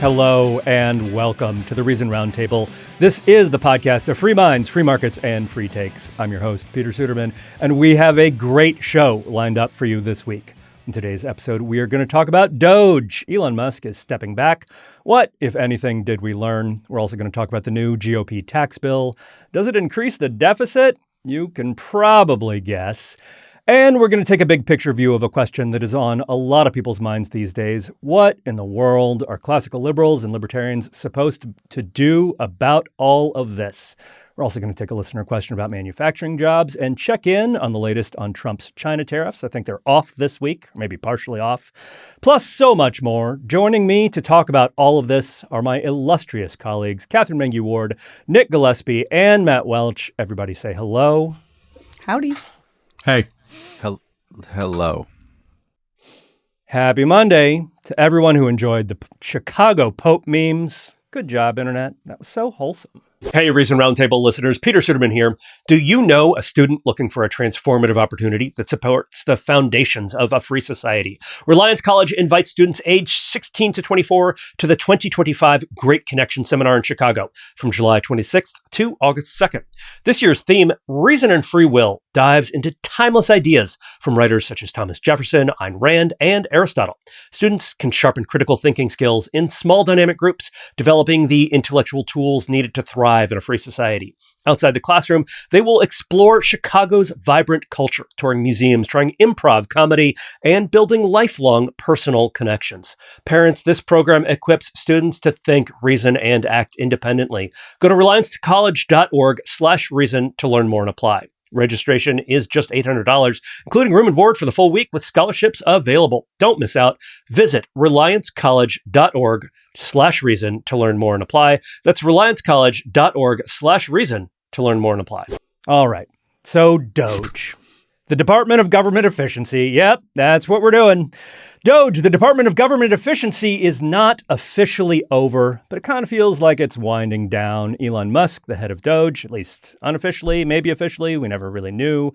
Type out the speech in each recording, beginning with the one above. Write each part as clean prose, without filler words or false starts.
Hello and welcome to the Reason Roundtable. This is the podcast of free minds, free markets, and free takes. I'm your host, Peter Suderman, and we have a great show lined up for you this week. In today's episode, we are going to talk about DOGE. Elon Musk is stepping back. What, if anything, did we learn? We're also going to talk about the new GOP tax bill. Does it increase the deficit? You can probably guess. And we're going to take a big picture view of a question that is on a lot of people's minds these days. What in the world are classical liberals and libertarians supposed to do about all of this? We're also going to take a listener question about manufacturing jobs and check in on the latest on Trump's China tariffs. I think they're off this week, maybe partially off. Plus so much more. Joining me to talk about all of this are my illustrious colleagues, Katherine Mangu-Ward, Nick Gillespie, and Matt Welch. Everybody say hello. Howdy. Hey. Hello. Happy Monday to everyone who enjoyed the Chicago Pope memes. Good job, Internet. That was so wholesome. Hey, Reason Roundtable listeners, Peter Suderman here. Do you know a student looking for a transformative opportunity that supports the foundations of a free society? Reliance College invites students aged 16 to 24 to the 2025 Great Connection Seminar in Chicago from July 26th to August 2nd. This year's theme, Reason and Free Will, dives into timeless ideas from writers such as Thomas Jefferson, Ayn Rand, and Aristotle. Students can sharpen critical thinking skills in small dynamic groups, developing the intellectual tools needed to thrive in a free society. Outside the classroom, they will explore Chicago's vibrant culture, touring museums, trying improv, comedy, and building lifelong personal connections. Parents, this program equips students to think, reason, and act independently. Go to reliancecollege.org/reason to learn more and apply. Registration is just $800, including room and board for the full week with scholarships available. Don't miss out. Visit reliancecollege.org/reason to learn more and apply. That's reliancecollege.org/reason to learn more and apply. All right. So DOGE, the Department of Government Efficiency. Yep, that's what we're doing. DOGE, the Department of Government Efficiency, is not officially over, but it kind of feels like it's winding down. Elon Musk, the head of DOGE, at least unofficially, maybe officially, we never really knew,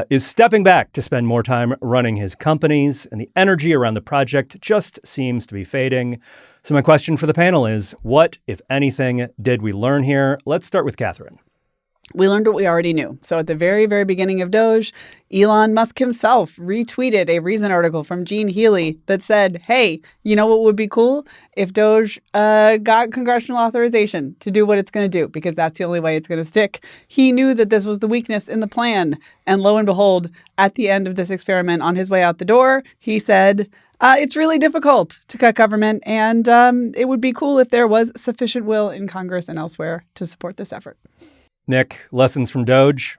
is stepping back to spend more time running his companies, and the energy around the project just seems to be fading. So my question for the panel is, what, if anything, did we learn here? Let's start with Katherine. We learned what we already knew. So at the very, very beginning of DOGE, Elon Musk himself retweeted a Reason article from Gene Healy that said, hey, you know what would be cool? If DOGE got congressional authorization to do what it's going to do, because that's the only way it's going to stick. He knew that this was the weakness in the plan. And lo and behold, at the end of this experiment, on his way out the door, he said, it's really difficult to cut government, and it would be cool if there was sufficient will in Congress and elsewhere to support this effort. Nick, lessons from DOGE?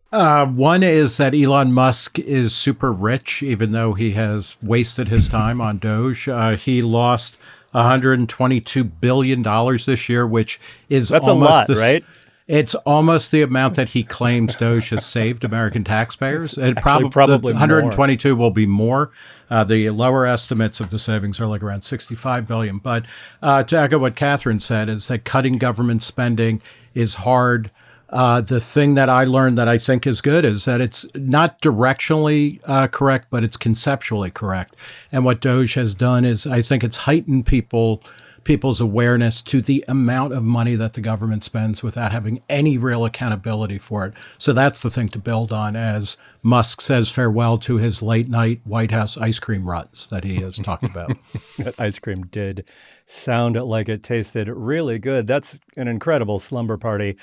One is that Elon Musk is super rich, even though he has wasted his time on DOGE. He lost $122 billion this year, which is That's almost a lot, right? It's almost the amount that he claims DOGE has saved American taxpayers. It probably 122 will be more. The lower estimates of the savings are like around $65 billion. But to echo what Katherine said, is that cutting government spending is hard. The thing that I learned that I think is good is that it's not directionally correct, but it's conceptually correct. And what DOGE has done is I think it's heightened people's awareness to the amount of money that the government spends without having any real accountability for it. So that's the thing to build on as Musk says farewell to his late night White House ice cream runs that he has talked about. That ice cream did sound like it tasted really good. That's an incredible slumber party.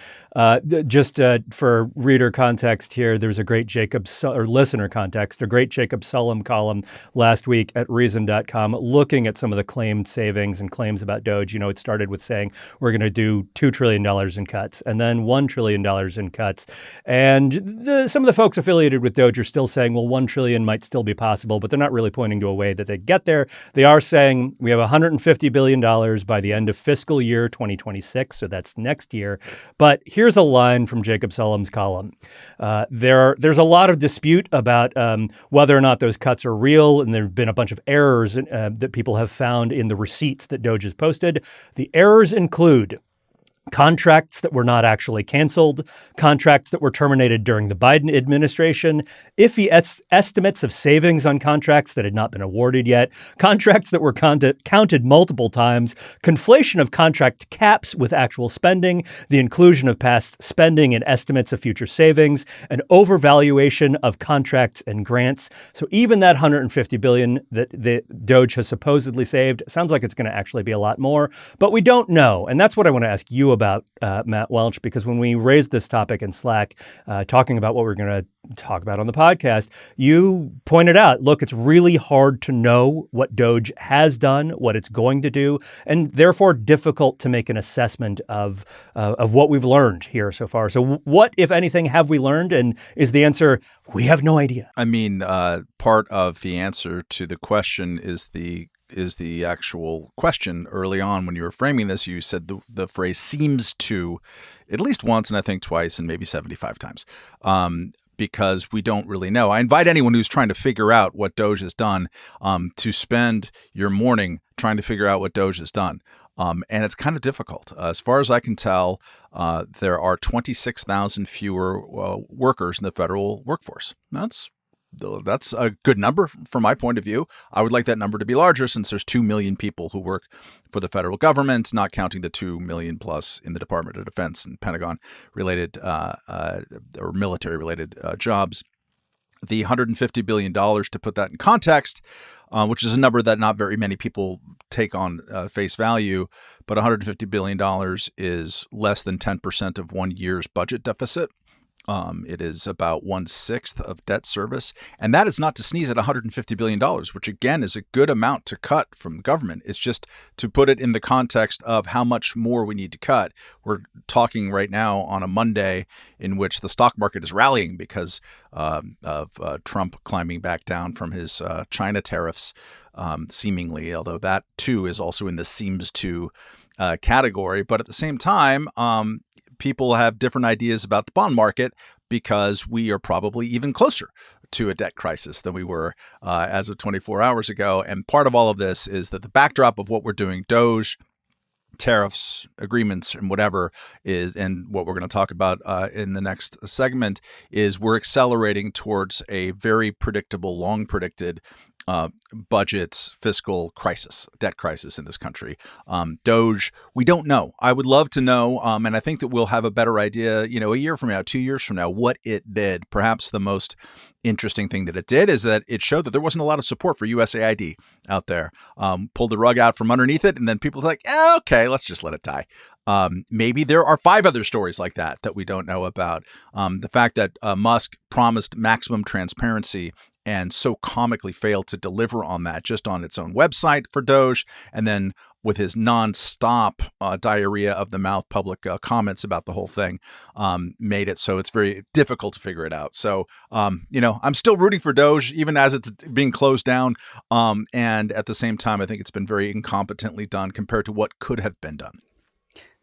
Just for reader context here, there's a great listener context, a great Jacob Sullum column last week at Reason.com looking at some of the claimed savings and claims about DOGE. You know, it started with saying we're going to do $2 trillion in cuts and then $1 trillion in cuts. And some of the folks affiliated with DOGE are still saying, well, $1 trillion might still be possible, but they're not really pointing to a way that they get there. They are saying we have $150 billion by the end of fiscal year 2026, so that's next year. But here's a line from Jacob Sullum's column. There's a lot of dispute about whether or not those cuts are real, and there have been a bunch of errors that people have found in the receipts that DOGE has posted. The errors include contracts that were not actually canceled, contracts that were terminated during the Biden administration, iffy estimates of savings on contracts that had not been awarded yet, contracts that were counted multiple times, conflation of contract caps with actual spending, the inclusion of past spending and estimates of future savings, an overvaluation of contracts and grants. So even that $150 billion that the DOGE has supposedly saved sounds like it's going to actually be a lot more, but we don't know. And that's what I want to ask you about, Matt Welch, because when we raised this topic in Slack, talking about what we're going to talk about on the podcast, you pointed out, look, it's really hard to know what DOGE has done, what it's going to do, and therefore difficult to make an assessment of what we've learned here so far. So what, if anything, have we learned? And is the answer, we have no idea? I mean, part of the answer to the question is the actual question. Early on when you were framing this, you said the phrase seems to at least once, and I think twice, and maybe 75 times, because we don't really know. I invite anyone who's trying to figure out what DOGE has done to spend your morning trying to figure out what DOGE has done. And it's kind of difficult. As far as I can tell, there are 26,000 fewer workers in the federal workforce. That's a good number from my point of view. I would like that number to be larger since there's 2 million people who work for the federal government, not counting the 2 million plus in the Department of Defense and Pentagon related or military related jobs. The $150 billion, to put that in context, which is a number that not very many people take on face value, but $150 billion is less than 10% of 1 year's budget deficit. It is about 1/6 of debt service. And that is not to sneeze at $150 billion, which again is a good amount to cut from the government. It's just to put it in the context of how much more we need to cut. We're talking right now on a Monday in which the stock market is rallying because of Trump climbing back down from his China tariffs, seemingly, although that too is also in the seems to category. But at the same time, people have different ideas about the bond market because we are probably even closer to a debt crisis than we were as of 24 hours ago. And part of all of this is that the backdrop of what we're doing, DOGE, tariffs, agreements, and whatever is, and what we're going to talk about in the next segment, is we're accelerating towards a very predictable, long predicted budget, fiscal crisis, debt crisis in this country. DOGE, we don't know. I would love to know, and I think that we'll have a better idea, a year from now, 2 years from now, what it did. Perhaps the most interesting thing that it did is that it showed that there wasn't a lot of support for USAID out there. Pulled the rug out from underneath it, and then people were like, okay, let's just let it die. Maybe there are 5 other stories like that we don't know about. The fact that Musk promised maximum transparency and so comically failed to deliver on that just on its own website for DOGE, and then with his nonstop diarrhea of the mouth public comments about the whole thing, made it so it's very difficult to figure it out. So, I'm still rooting for DOGE, even as it's being closed down. And at the same time, I think it's been very incompetently done compared to what could have been done.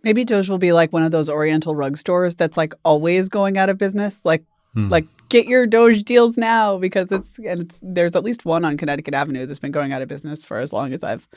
Maybe DOGE will be like one of those Oriental rug stores that's like always going out of business. Like get your DOGE deals now, because there's at least one on Connecticut Avenue that's been going out of business for as long as I've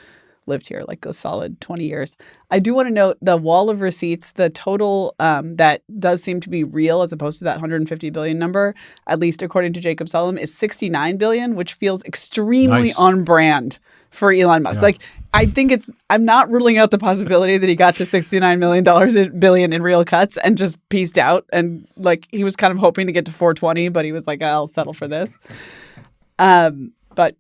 lived here, like a solid 20 years. I do want to note the wall of receipts, the total that does seem to be real as opposed to that 150 billion number, at least according to Jacob Sullum, is 69 billion, which feels extremely on brand for Elon Musk. Yeah. Like, I think I'm not ruling out the possibility that he got to $69 billion in real cuts and just pieced out. And like, he was kind of hoping to get to 420, but he was like, I'll settle for this. But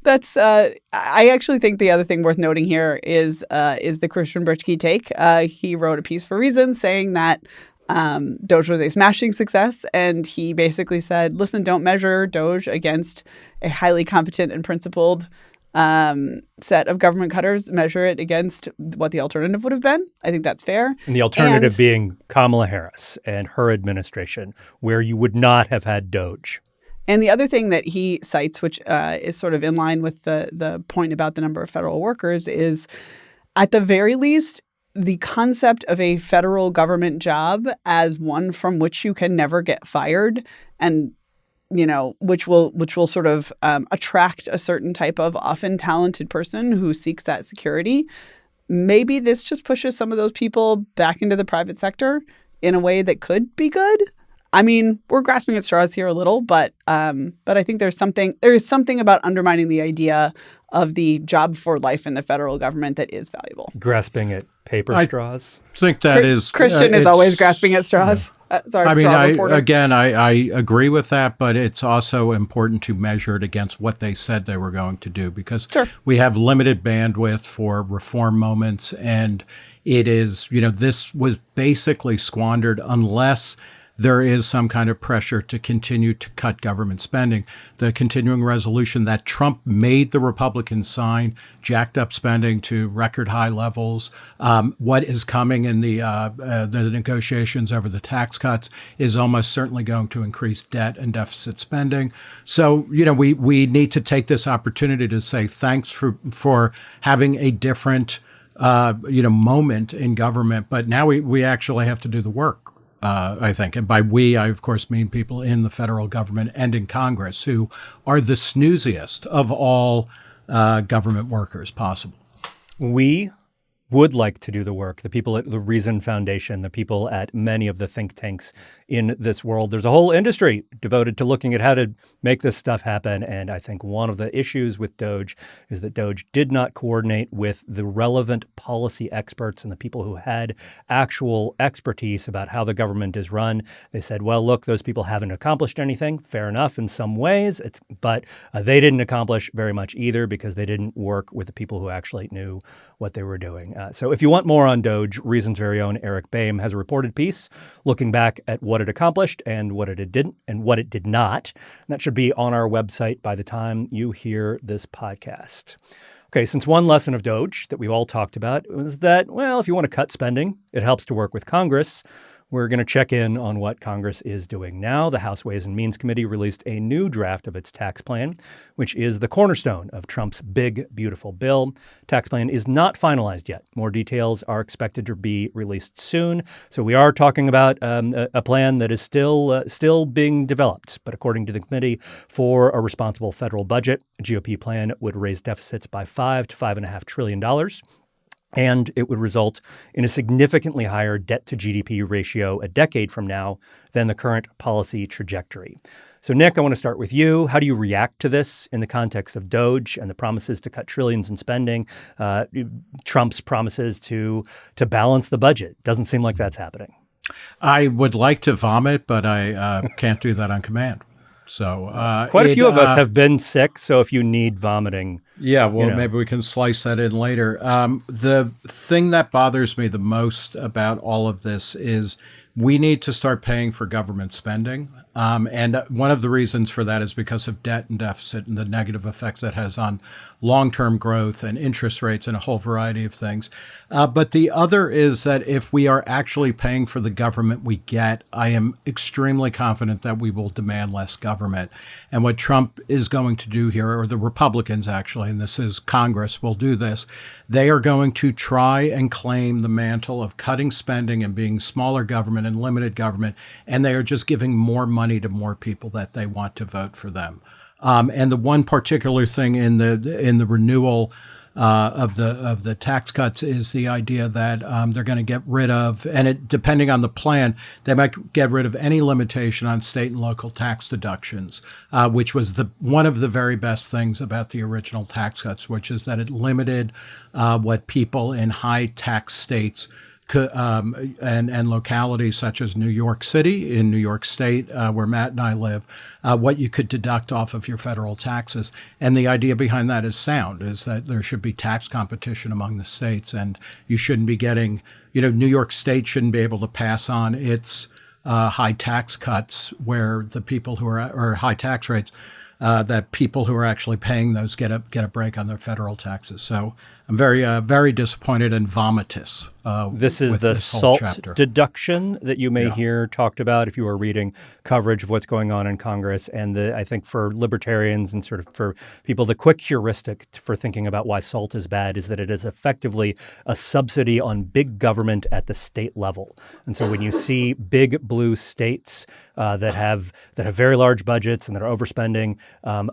that's. I actually think the other thing worth noting here is the Christian Britschke take. He wrote a piece for Reason saying that DOGE was a smashing success, and he basically said, "Listen, don't measure DOGE against a highly competent and principled set of government cutters. Measure it against what the alternative would have been." I think that's fair. And the alternative being Kamala Harris and her administration, where you would not have had DOGE. And the other thing that he cites, which is sort of in line with the point about the number of federal workers, is at the very least, the concept of a federal government job as one from which you can never get fired, and which will sort of attract a certain type of often talented person who seeks that security, maybe this just pushes some of those people back into the private sector in a way that could be good. I mean, we're grasping at straws here a little, but I think there is something about undermining the idea of the job for life in the federal government that is valuable. Grasping at paper straws. I think that is Christian is always grasping at straws. I agree with that, but it's also important to measure it against what they said they were going to do, because we have limited bandwidth for reform moments, and it is, this was basically squandered unless there is some kind of pressure to continue to cut government spending. The continuing resolution that Trump made the Republicans sign jacked up spending to record high levels. What is coming in the negotiations over the tax cuts is almost certainly going to increase debt and deficit spending. So, we need to take this opportunity to say thanks for having a different moment in government. But now we actually have to do the work. I think. And by we, I, of course, mean people in the federal government and in Congress who are the snooziest of all government workers possible. We would like to do the work. The people at the Reason Foundation, the people at many of the think tanks in this world. There's a whole industry devoted to looking at how to make this stuff happen. And I think one of the issues with DOGE is that DOGE did not coordinate with the relevant policy experts and the people who had actual expertise about how the government is run. They said, well, look, those people haven't accomplished anything. Fair enough in some ways, but they didn't accomplish very much either because they didn't work with the people who actually knew what they were doing. So if you want more on DOGE, Reason's very own Eric Boehm has a reported piece looking back at what it accomplished and what it didn't and what it did not. And that should be on our website by the time you hear this podcast. Okay, since one lesson of DOGE that we've all talked about was that, well, if you want to cut spending, it helps to work with Congress. We're going to check in on what Congress is doing now. The House Ways and Means Committee released a new draft of its tax plan, which is the cornerstone of Trump's big, beautiful bill. Tax plan is not finalized yet. More details are expected to be released soon. So we are talking about a plan that is still being developed. But according to the committee, for a responsible federal budget, a GOP plan would raise deficits by $5 to $5.5 trillion. And it would result in a significantly higher debt-to-GDP ratio a decade from now than the current policy trajectory. So, Nick, I want to start with you. How do you react to this in the context of DOGE and the promises to cut trillions in spending, Trump's promises to balance the budget? Doesn't seem like that's happening. I would like to vomit, but I can't do that on command. So quite a few of us have been sick. So if you need vomiting. Yeah, well, maybe we can slice that in later. The thing that bothers me the most about all of this is we need to start paying for government spending. And one of the reasons for that is because of debt and deficit and the negative effects that has on long-term growth and interest rates and a whole variety of things. But the other is that if we are actually paying for the government we get, I am extremely confident that we will demand less government. And what Trump is going to do here, or the Republicans actually, and this is Congress, will do this, they are going to try and claim the mantle of cutting spending and being smaller government and limited government, and they are just giving more money to more people that they want to vote for them. And the one particular thing in the renewal of the tax cuts is the idea that they're going to get rid of, and it, depending on the plan, they might get rid of any limitation on state and local tax deductions, which was one of the very best things about the original tax cuts, which is that it limited what people in high tax states and localities such as New York City, in New York State, where Matt and I live, what you could deduct off of your federal taxes. And the idea behind that is sound, is that there should be tax competition among the states, and you shouldn't be getting, New York State shouldn't be able to pass on its high tax cuts where the people who are, or high tax rates, that people who are actually paying those get a break on their federal taxes. So I'm very disappointed and vomitous. This is the SALT deduction that you may hear talked about if you are reading coverage of what's going on in Congress. And I think for libertarians and sort of for people, the quick heuristic for thinking about why SALT is bad is that it is effectively a subsidy on big government at the state level. And so when you see big blue states that have very large budgets and that are overspending,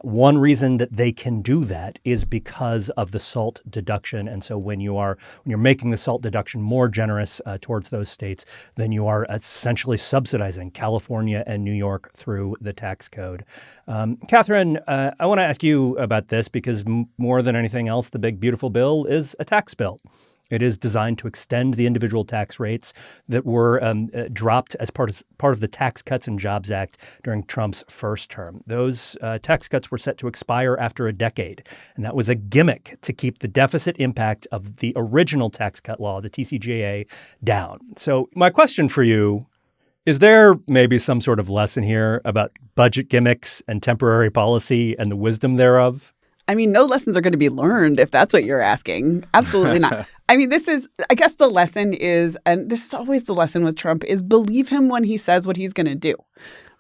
one reason that they can do that is because of the SALT deduction deduction. And so when you're making the SALT deduction more generous towards those states, then you are essentially subsidizing California and New York through the tax code. Katherine, I want to ask you about this because more than anything else, the big beautiful bill is a tax bill. It is designed to extend the individual tax rates that were dropped as part of the Tax Cuts and Jobs Act during Trump's first term. Those tax cuts were set to expire after a decade, and that was a gimmick to keep the deficit impact of the original tax cut law, the TCJA, down. So my question for you, is there maybe some sort of lesson here about budget gimmicks and temporary policy and the wisdom thereof? I mean, no lessons are going to be learned if that's what you're asking. Absolutely not. I mean, I guess the lesson is, and this is always the lesson with Trump, is believe him when he says what he's going to do,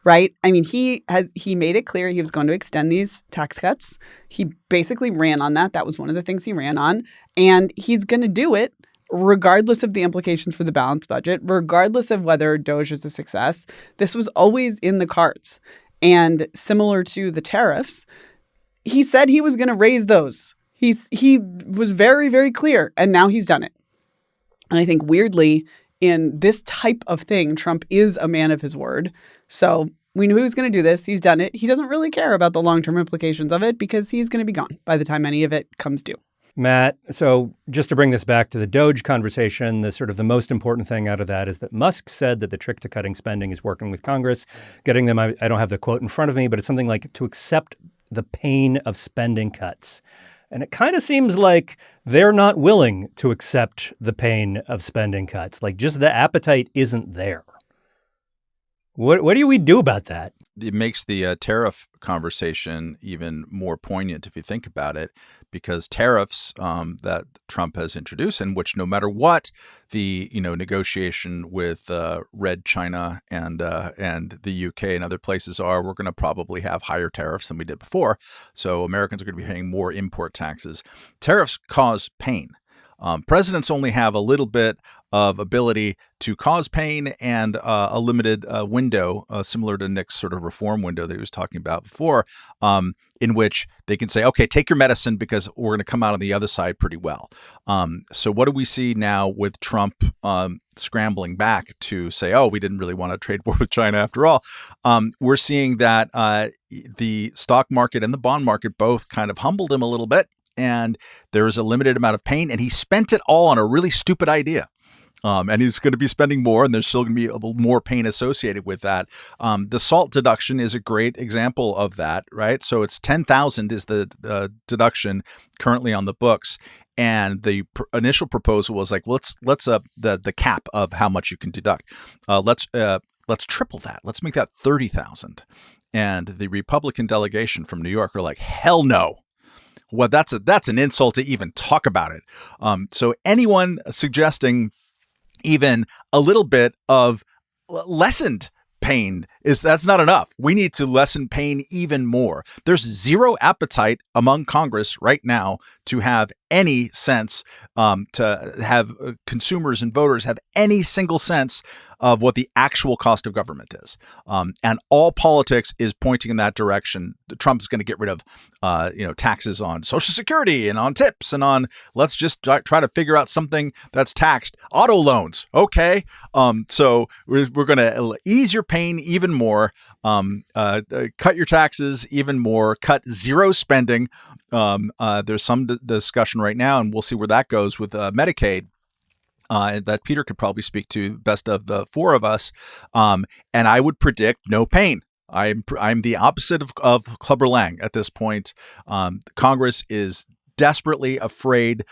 right? I mean, he made it clear he was going to extend these tax cuts. He basically ran on that. That was one of the things he ran on. And he's going to do it regardless of the implications for the balanced budget, regardless of whether DOGE is a success. This was always in the cards. And similar to the tariffs, he said he was going to raise those. He was very, very clear, and now he's done it. And I think weirdly, in this type of thing, Trump is a man of his word. So we knew he was going to do this. He's done it. He doesn't really care about the long-term implications of it because he's going to be gone by the time any of it comes due. Matt, so just to bring this back to the DOGE conversation, the most important thing out of that is that Musk said that the trick to cutting spending is working with Congress, getting them, I don't have the quote in front of me, but it's something like to accept the pain of spending cuts. And it kind of seems like they're not willing to accept the pain of spending cuts. Like just the appetite isn't there. What do we do about that? It makes the tariff conversation even more poignant if you think about it, because tariffs that Trump has introduced, in which no matter what the negotiation with Red China and the UK and other places are, we're going to probably have higher tariffs than we did before. So Americans are going to be paying more import taxes. Tariffs cause pain. Presidents only have a little bit of ability to cause pain and a limited window, similar to Nick's sort of reform window that he was talking about before, in which they can say, okay, take your medicine because we're going to come out on the other side pretty well. So what do we see now with Trump scrambling back to say, oh, we didn't really want a trade war with China after all? We're seeing that the stock market and the bond market both kind of humbled him a little bit. And there is a limited amount of pain, and he spent it all on a really stupid idea. And he's going to be spending more, and there's still going to be a little more pain associated with that. The SALT deduction is a great example of that, right? So it's $10,000 is the deduction currently on the books, and the initial proposal was like, let's the cap of how much you can deduct. Let's triple that. Let's make that $30,000. And the Republican delegation from New York are like, hell no. Well, that's an insult to even talk about it. So anyone suggesting even a little bit of lessened pain that's not enough. We need to lessen pain even more. There's zero appetite among Congress right now to have any sense, to have consumers and voters have any single sense of what the actual cost of government is. And all politics is pointing in that direction. Trump is going to get rid of, taxes on Social Security and on tips and on, let's just try to figure out something that's taxed. Auto loans. Okay. So we're going to ease your pain even more, cut your taxes even more, cut zero spending. There's some discussion right now, and we'll see where that goes with Medicaid. That Peter could probably speak to best of the four of us. And I would predict no pain. I'm the opposite of Clubber Lang at this point. Congress is desperately afraid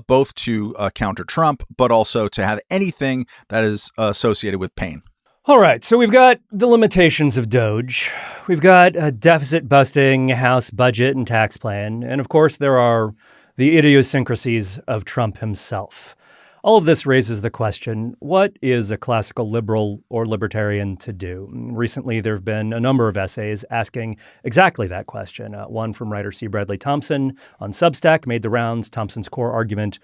both to counter Trump, but also to have anything that is associated with pain. All right, so we've got the limitations of DOGE. We've got a deficit-busting House budget and tax plan. And of course, there are the idiosyncrasies of Trump himself. All of this raises the question, what is a classical liberal or libertarian to do? Recently, there have been a number of essays asking exactly that question. One from writer C. Bradley Thompson on Substack made the rounds. Thompson's core argument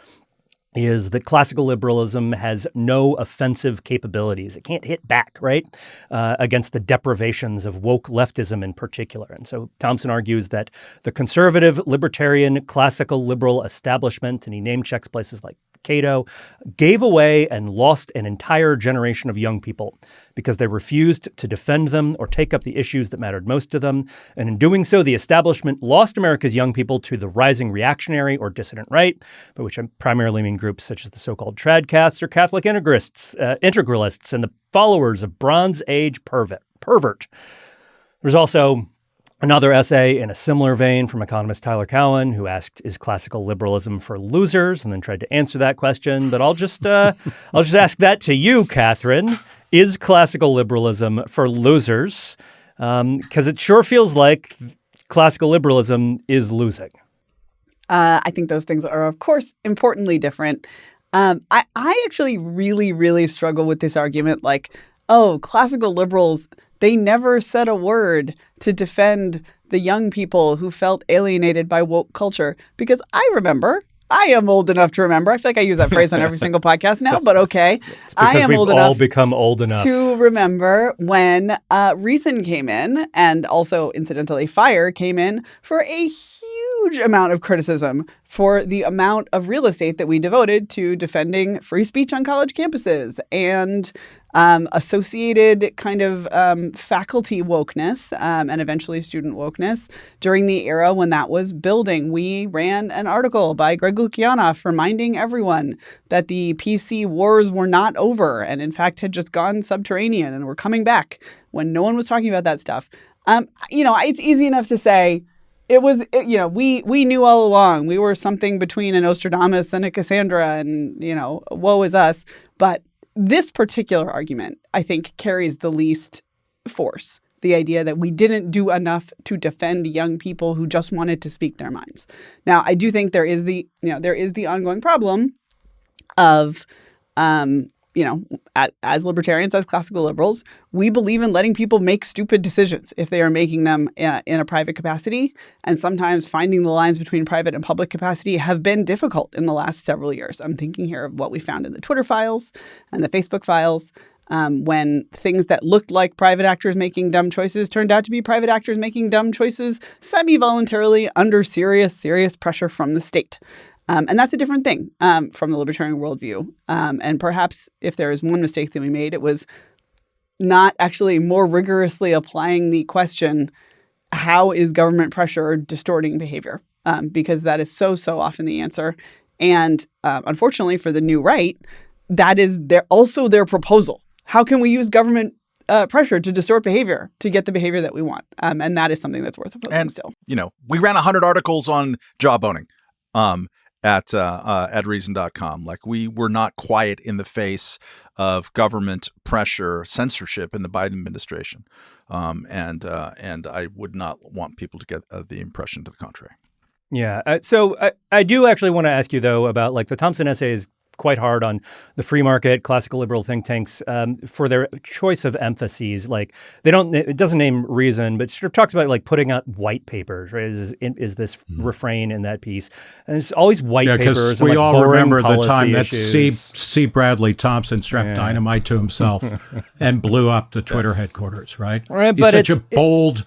is that classical liberalism has no offensive capabilities. It can't hit back, right, against the deprivations of woke leftism in particular. And so Thompson argues that the conservative, libertarian, classical liberal establishment, and he name checks places like Cato, gave away and lost an entire generation of young people because they refused to defend them or take up the issues that mattered most to them. And in doing so, the establishment lost America's young people to the rising reactionary or dissident right, by which I primarily mean groups such as the so-called Tradcaths or Catholic integralists and the followers of Bronze Age pervert. There's also another essay in a similar vein from economist Tyler Cowen, who asked, "Is classical liberalism for losers?" and then tried to answer that question. But I'll just ask that to you, Katherine. Is classical liberalism for losers? Because it sure feels like classical liberalism is losing. I think those things are, of course, importantly different. I actually really, really struggle with this argument. Like, oh, classical liberals, they never said a word to defend the young people who felt alienated by woke culture. Because I am old enough to remember. I feel like I use that phrase on every single podcast now, but okay. I am old enough. We've all become old enough to remember when Reason came in, and also incidentally FIRE came in for a huge amount of criticism for the amount of real estate that we devoted to defending free speech on college campuses and associated kind of faculty wokeness and eventually student wokeness during the era when that was building. We ran an article by Greg Lukianoff reminding everyone that the PC wars were not over and in fact had just gone subterranean and were coming back when no one was talking about that stuff. It's easy enough to say we knew all along. We were something between a Nostradamus and a Cassandra and, woe is us. But this particular argument, I think, carries the least force. The idea that we didn't do enough to defend young people who just wanted to speak their minds. Now, I do think there is the ongoing problem of, as libertarians, as classical liberals, we believe in letting people make stupid decisions if they are making them in a private capacity. And sometimes finding the lines between private and public capacity have been difficult in the last several years. I'm thinking here of what we found in the Twitter files and the Facebook files, when things that looked like private actors making dumb choices turned out to be private actors making dumb choices semi-voluntarily under serious pressure from the state. And that's a different thing from the libertarian worldview. And perhaps if there is one mistake that we made, it was not actually more rigorously applying the question, how is government pressure distorting behavior? Because that is so often the answer. And unfortunately for the new right, that is also their proposal. How can we use government pressure to distort behavior to get the behavior that we want? And that is something that's worth opposing still. We ran 100 articles on job owning. At reason.com. Like, we were not quiet in the face of government pressure, censorship in the Biden administration. And I would not want people to get the impression to the contrary. Yeah. So I do actually want to ask you, though, about the Thompson essay is quite hard on the free market, classical liberal think tanks for their choice of emphases. It doesn't name Reason, but sort of talks about putting out white papers, right? Is this refrain in that piece? And it's always white papers. Because we all remember the time that issues. C. Bradley Thompson strapped dynamite to himself and blew up the Twitter headquarters, right? Right, He's but such a bold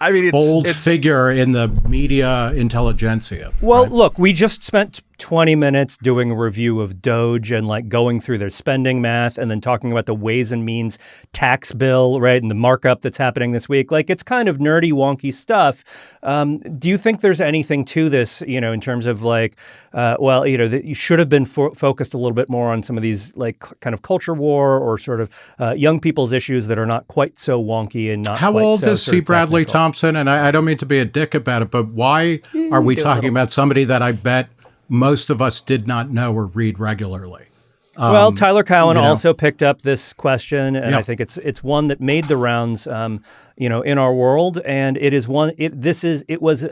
figure in the media intelligentsia. Well, right? Look, we just spent 20 minutes doing a review of DOGE and going through their spending math and then talking about the Ways and Means tax bill, right, and the markup that's happening this week. It's kind of nerdy, wonky stuff. Do you think there's anything to this, in terms of that you should have been focused a little bit more on some of these kind of culture war or sort of young people's issues that are not quite so wonky and not How quite old so is C. Bradley Thompson? And I don't mean to be a dick about it, but why are we talking about somebody that I bet most of us did not know or read regularly? Well, Tyler Cowen also picked up this question, and I think it's one that made the rounds, in our world, and it is one. It was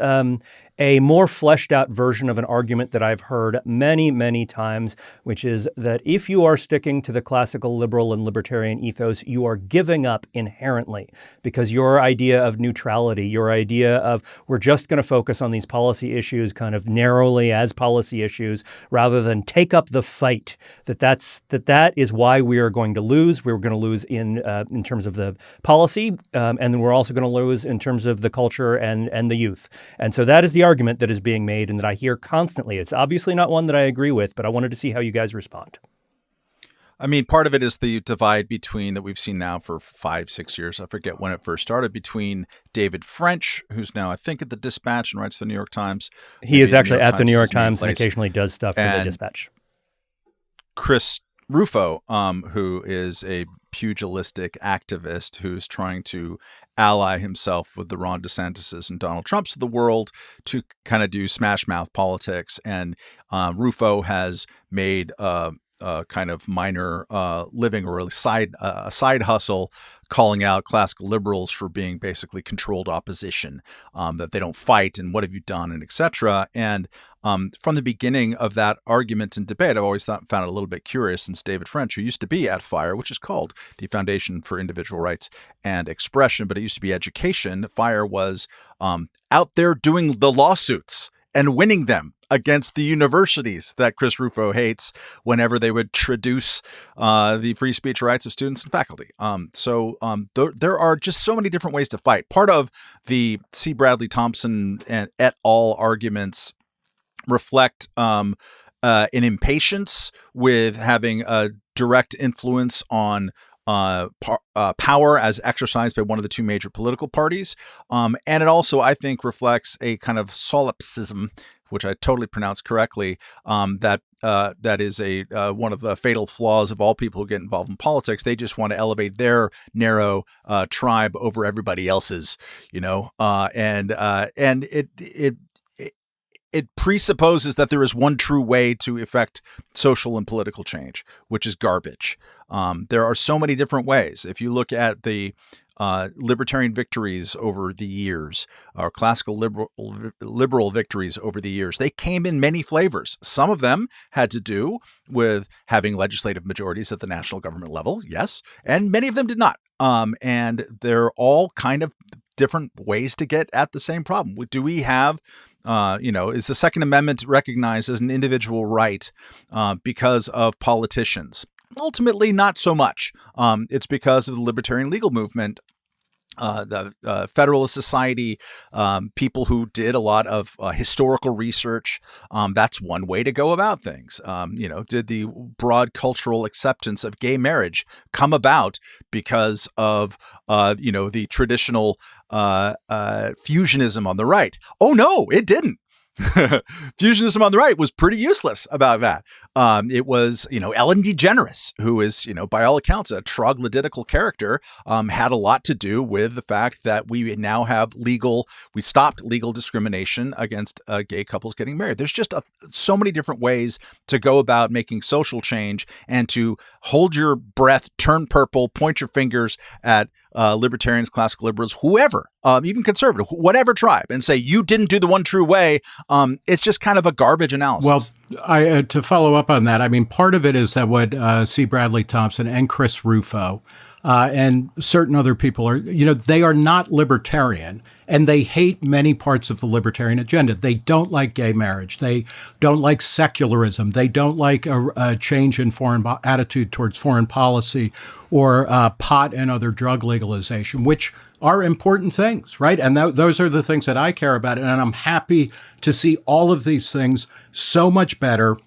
a more fleshed out version of an argument that I've heard many, many times, which is that if you are sticking to the classical liberal and libertarian ethos, you are giving up inherently, because your idea of neutrality, your idea of we're just going to focus on these policy issues kind of narrowly as policy issues rather than take up the fight, that is why we are going to lose. We're going to lose in terms of the policy, and then we're also going to lose in terms of the culture and the youth. And so that is the argument that is being made and that I hear constantly. It's obviously not one that I agree with, but I wanted to see how you guys respond. I mean, part of it is the divide between that we've seen now for 5-6 years. I forget when it first started, between David French, who's now, I think, at the Dispatch and writes for the New York Times. He is actually at the New York Times and occasionally does stuff for the Dispatch. Chris Rufo, who is a pugilistic activist who's trying to ally himself with the Ron DeSantis and Donald Trumps of the world to kind of do smash mouth politics. And Rufo has made kind of minor living or a side hustle, calling out classical liberals for being basically controlled opposition, that they don't fight and what have you done and etc. And from the beginning of that argument and debate, I've always found it a little bit curious, since David French, who used to be at FIRE, which is called the Foundation for Individual Rights and Expression, but it used to be education. FIRE was out there doing the lawsuits and winning them against the universities that Chris Rufo hates whenever they would traduce the free speech rights of students and faculty. So there are just so many different ways to fight. Part of the C. Bradley Thompson and et al. Arguments reflect an impatience with having a direct influence on power as exercised by one of the two major political parties. And it also, I think, reflects a kind of solipsism, which I totally pronounced correctly, that is one of the fatal flaws of all people who get involved in politics. They just want to elevate their narrow tribe over everybody else's, and it presupposes that there is one true way to effect social and political change, which is garbage. There are so many different ways. If you look at the libertarian victories over the years, or classical liberal victories over the years, they came in many flavors. Some of them had to do with having legislative majorities at the national government level, yes, and many of them did not. And they're all kind of different ways to get at the same problem. Do we have is the Second Amendment recognized as an individual right because of politicians? Ultimately, not so much. It's because of the libertarian legal movement, the Federalist Society, people who did a lot of historical research. That's one way to go about things. Did the broad cultural acceptance of gay marriage come about because of the traditional fusionism on the right? Oh no, it didn't. Fusionism on the right was pretty useless about that. It was, Ellen DeGeneres, who is, by all accounts, a troglodytical character, had a lot to do with the fact that we now have we stopped legal discrimination against gay couples getting married. There's just so many different ways to go about making social change, and to hold your breath, turn purple, point your fingers at libertarians, classical liberals, whoever, even conservative, whatever tribe, and say, you didn't do the one true way. It's just kind of a garbage analysis. Well, to follow up on that, I mean, part of it is that what C. Bradley Thompson and Chris Rufo and certain other people are, they are not libertarian, and they hate many parts of the libertarian agenda. They don't like gay marriage. They don't like secularism. They don't like a change in attitude towards foreign policy, or pot and other drug legalization, which are important things, right? And those are the things that I care about. And I'm happy to see all of these things so much better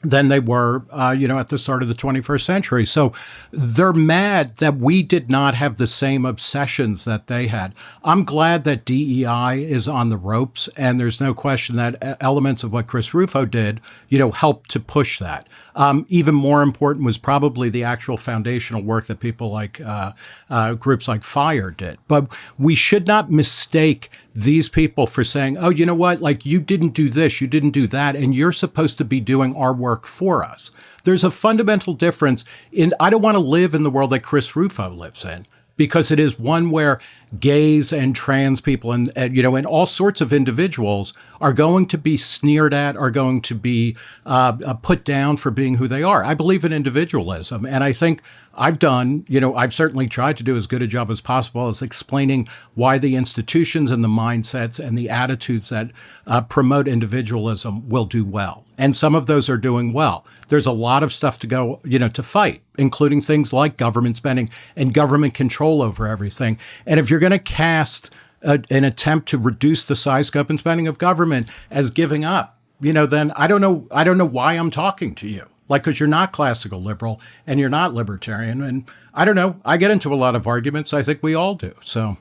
than they were, at the start of the 21st century. So they're mad that we did not have the same obsessions that they had. I'm glad that DEI is on the ropes, and there's no question that elements of what Chris Rufo did, helped to push that. Even more important was probably the actual foundational work that people like groups like FIRE did. But we should not mistake these people for saying, oh, you know what, like, you didn't do this, you didn't do that, and you're supposed to be doing our work for us. There's a fundamental difference I don't want to live in the world that Chris Rufo lives in, because it is one where gays and trans people and all sorts of individuals are going to be sneered at, are going to be put down for being who they are. I believe in individualism. And I think I've certainly tried to do as good a job as possible as explaining why the institutions and the mindsets and the attitudes that promote individualism will do well. And some of those are doing well. There's a lot of stuff to go, to fight, including things like government spending and government control over everything. And if you're going to cast an attempt to reduce the size, scope, and spending of government as giving up, then I don't know why I'm talking to you. Because you're not classical liberal and you're not libertarian. And I don't know. I get into a lot of arguments. I think we all do. So.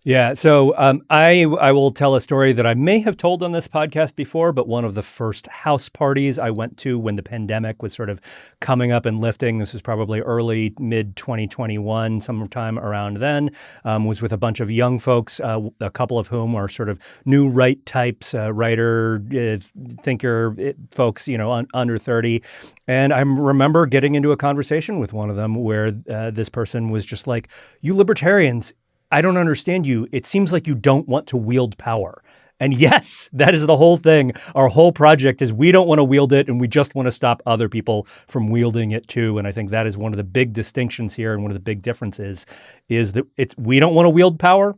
Yeah. So I will tell a story that I may have told on this podcast before, but one of the first house parties I went to when the pandemic was sort of coming up and lifting, this was probably early, mid 2021, sometime around then, was with a bunch of young folks, a couple of whom are sort of new right types, writer, thinker folks, under 30. And I remember getting into a conversation with one of them where this person was just like, "You libertarians, I don't understand you. It seems like you don't want to wield power." And yes, that is the whole thing. Our whole project is we don't want to wield it, and we just want to stop other people from wielding it too. And I think that is one of the big distinctions here, and one of the big differences is that we don't want to wield power.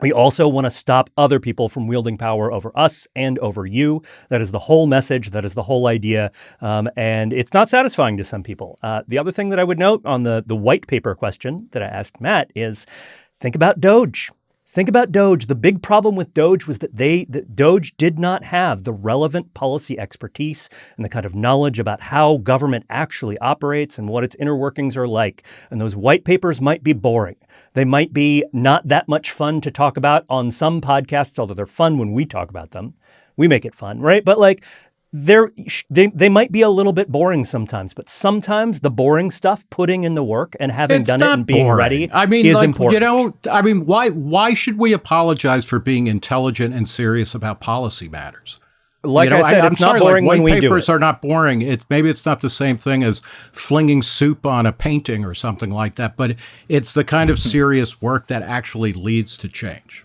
We also want to stop other people from wielding power over us and over you. That is the whole message. That is the whole idea. And it's not satisfying to some people. The other thing that I would note on the white paper question that I asked Matt is, think about DOGE. Think about DOGE. The big problem with DOGE was that DOGE did not have the relevant policy expertise and the kind of knowledge about how government actually operates and what its inner workings are like. And those white papers might be boring. They might be not that much fun to talk about on some podcasts, although they're fun when we talk about them. We make it fun, right? But they might be a little bit boring sometimes, but sometimes the boring stuff, putting in the work and having done it and being ready, is important. Why should we apologize for being intelligent and serious about policy matters? Like I said, it's not boring when we do it. White papers are not boring. Maybe it's not the same thing as flinging soup on a painting or something like that, but it's the kind of serious work that actually leads to change.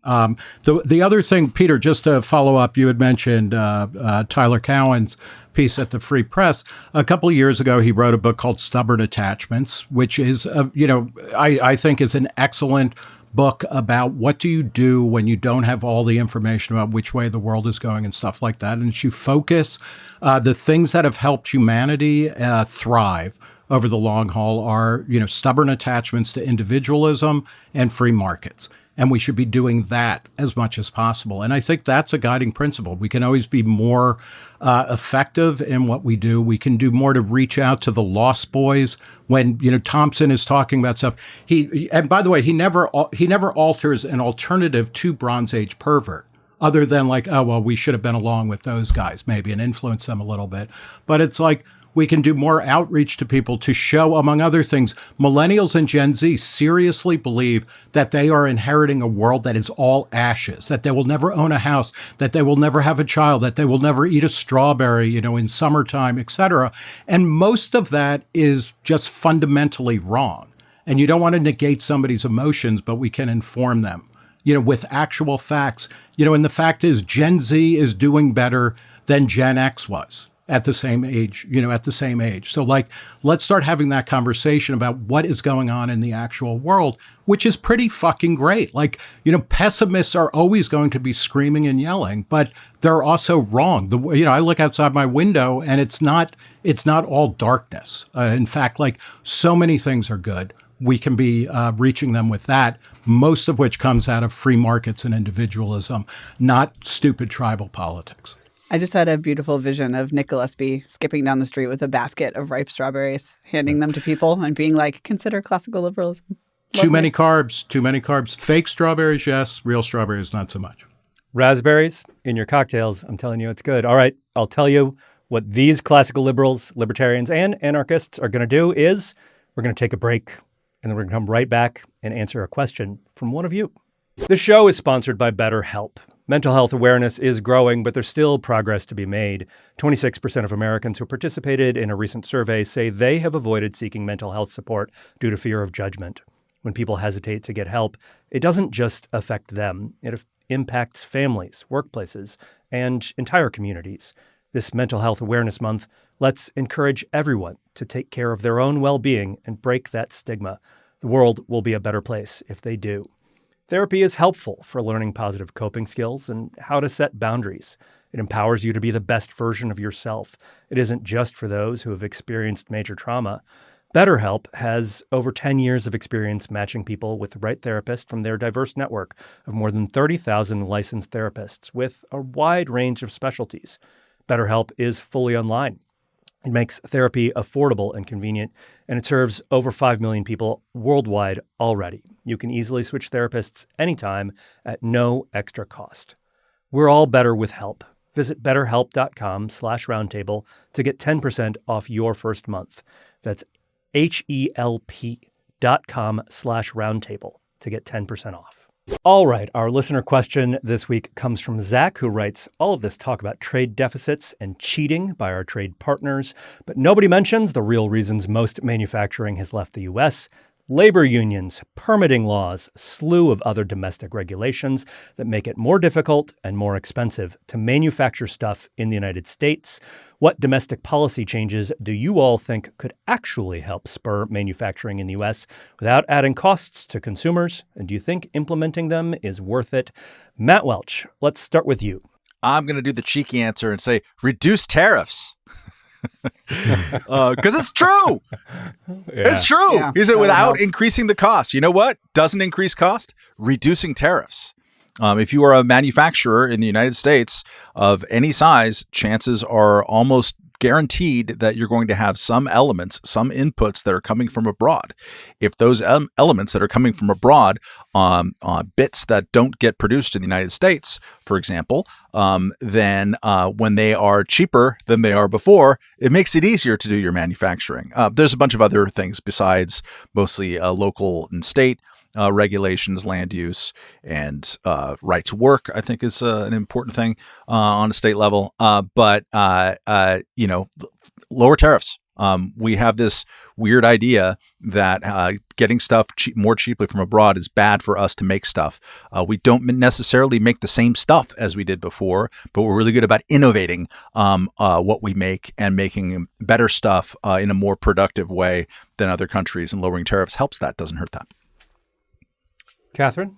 The other thing, Peter, just to follow up, you had mentioned Tyler Cowen's piece at the Free Press. A couple of years ago, he wrote a book called Stubborn Attachments, which is, I think is an excellent book about what do you do when you don't have all the information about which way the world is going and stuff like that. And you focus the things that have helped humanity thrive over the long haul are, stubborn attachments to individualism and free markets. And we should be doing that as much as possible. And I think that's a guiding principle. We can always be more effective in what we do. We can do more to reach out to the lost boys. When, Thompson is talking about stuff, and by the way, he never alters an alternative to Bronze Age pervert, other than like, oh, well, we should have been along with those guys maybe and influence them a little bit. But it's like, we can do more outreach to people to show, among other things, millennials and Gen Z seriously believe that they are inheriting a world that is all ashes, that they will never own a house, that they will never have a child, that they will never eat a strawberry, in summertime, etc. And most of that is just fundamentally wrong. And you don't want to negate somebody's emotions, but we can inform them, with actual facts. And the fact is Gen Z is doing better than Gen X was at the same age, So let's start having that conversation about what is going on in the actual world, which is pretty fucking great. Pessimists are always going to be screaming and yelling, but they're also wrong. I look outside my window and it's not all darkness. In fact, so many things are good. We can be reaching them with that, most of which comes out of free markets and individualism, not stupid tribal politics. I just had a beautiful vision of Nick Gillespie skipping down the street with a basket of ripe strawberries, handing them to people and being like, consider classical liberalism. Too many carbs. Fake strawberries, yes. Real strawberries, not so much. Raspberries in your cocktails. I'm telling you, it's good. All right. I'll tell you what these classical liberals, libertarians, and anarchists are going to do is we're going to take a break, and then we're going to come right back and answer a question from one of you. The show is sponsored by BetterHelp. Mental health awareness is growing, but there's still progress to be made. 26% of Americans who participated in a recent survey say they have avoided seeking mental health support due to fear of judgment. When people hesitate to get help, it doesn't just affect them. It impacts families, workplaces, and entire communities. This Mental Health Awareness Month lets encourage everyone to take care of their own well-being and break that stigma. The world will be a better place if they do. Therapy is helpful for learning positive coping skills and how to set boundaries. It empowers you to be the best version of yourself. It isn't just for those who have experienced major trauma. BetterHelp has over 10 years of experience matching people with the right therapist from their diverse network of more than 30,000 licensed therapists with a wide range of specialties. BetterHelp is fully online. It makes therapy affordable and convenient, and it serves over 5 million people worldwide already. You can easily switch therapists anytime at no extra cost. We're all better with help. Visit betterhelp.com/roundtable to get 10% off your first month. That's HELP.com/roundtable to get 10% off. All right, our listener question this week comes from Zach, who writes, all of this talk about trade deficits and cheating by our trade partners, but nobody mentions the real reasons most manufacturing has left the U.S., labor unions, permitting laws, a slew of other domestic regulations that make it more difficult and more expensive to manufacture stuff in the United States. What domestic policy changes do you all think could actually help spur manufacturing in the U.S. without adding costs to consumers? And do you think implementing them is worth it? Matt Welch, let's start with you. I'm going to do the cheeky answer and say reduce tariffs. Because it's true. It's true. Yeah, Is it without help. increasing the cost? You know what doesn't increase cost? Reducing tariffs. If you are a manufacturer in the United States of any size, chances are almost guaranteed that you're going to have some elements, some inputs that are coming from abroad. If those elements that are coming from abroad, bits that don't get produced in the United States, for example, then when they are cheaper than they are before, it makes it easier to do your manufacturing. There's a bunch of other things besides mostly local and state regulations, land use, and right to work, I think is an important thing on a state level. But lower tariffs. We have this weird idea that getting stuff more cheaply from abroad is bad for us to make stuff. We don't necessarily make the same stuff as we did before, but we're really good about innovating what we make and making better stuff in a more productive way than other countries. And lowering tariffs helps that, doesn't hurt that. Katherine?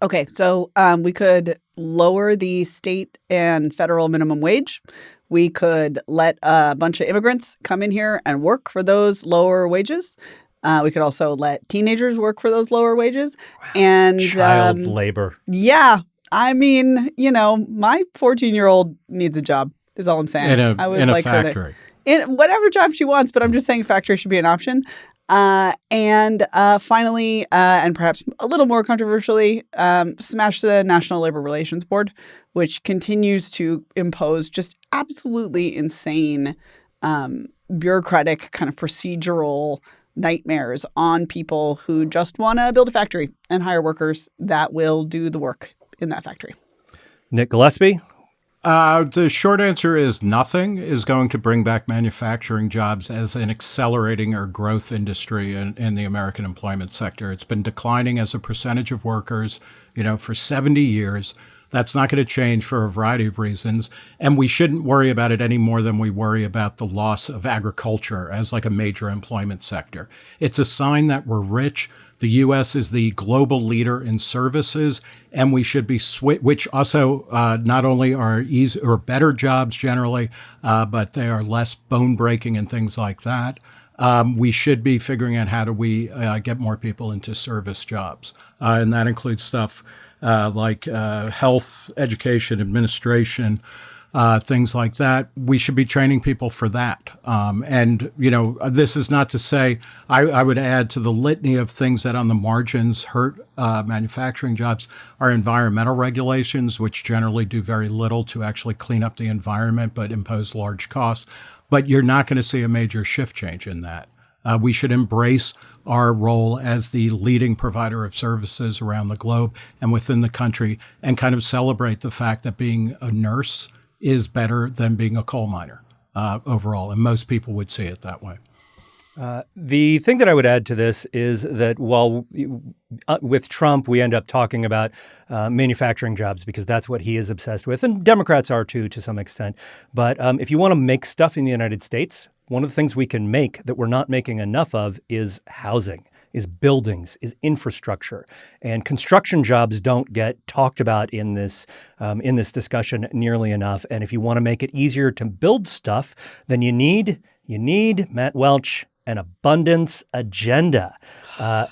Okay, so we could lower the state and federal minimum wage. We could let a bunch of immigrants come in here and work for those lower wages. We could also let teenagers work for those lower wages. Wow. And Child labor. Yeah. I mean, my 14-year-old needs a job is all I'm saying. In a Her factory. in whatever job she wants, but I'm just saying factory should be an option. And finally, and perhaps a little more controversially, smash the National Labor Relations Board, which continues to impose just absolutely insane bureaucratic kind of procedural nightmares on people who just want to build a factory and hire workers that will do the work in that factory. Nick Gillespie? The short answer is nothing is going to bring back manufacturing jobs as an accelerating or growth industry in the American employment sector. It's been declining as a percentage of workers, for 70 years. That's not going to change for a variety of reasons. And we shouldn't worry about it any more than we worry about the loss of agriculture as like a major employment sector. It's a sign that we're rich. The U.S. is the global leader in services, and we should be which also not only are easy or better jobs generally, but they are less bone breaking and things like that. We should be figuring out how do we get more people into service jobs, and that includes stuff like health, education, administration. Things like that. We should be training people for that. And this is not to say, I would add to the litany of things that on the margins hurt manufacturing jobs are environmental regulations, which generally do very little to actually clean up the environment, but impose large costs. But you're not going to see a major shift change in that. We should embrace our role as the leading provider of services around the globe and within the country and kind of celebrate the fact that being a nurse is better than being a coal miner overall. And most people would see it that way. The thing that I would add to this is that while with Trump, we end up talking about manufacturing jobs because that's what he is obsessed with, and Democrats are too, to some extent. But if you want to make stuff in the United States, one of the things we can make that we're not making enough of is housing, is buildings, is infrastructure. And construction jobs don't get talked about in this discussion nearly enough. And if you want to make it easier to build stuff, then you need, Matt Welch, an abundance agenda.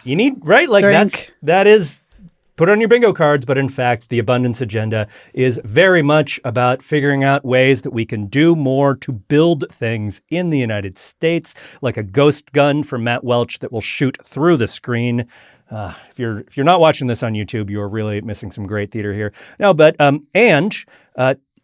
You need, right? Like that is, put it on your bingo cards. But in fact, the abundance agenda is very much about figuring out ways that we can do more to build things in the United States, like a ghost gun from Matt Welch that will shoot through the screen. If you're not watching this on YouTube, you are really missing some great theater here. No, but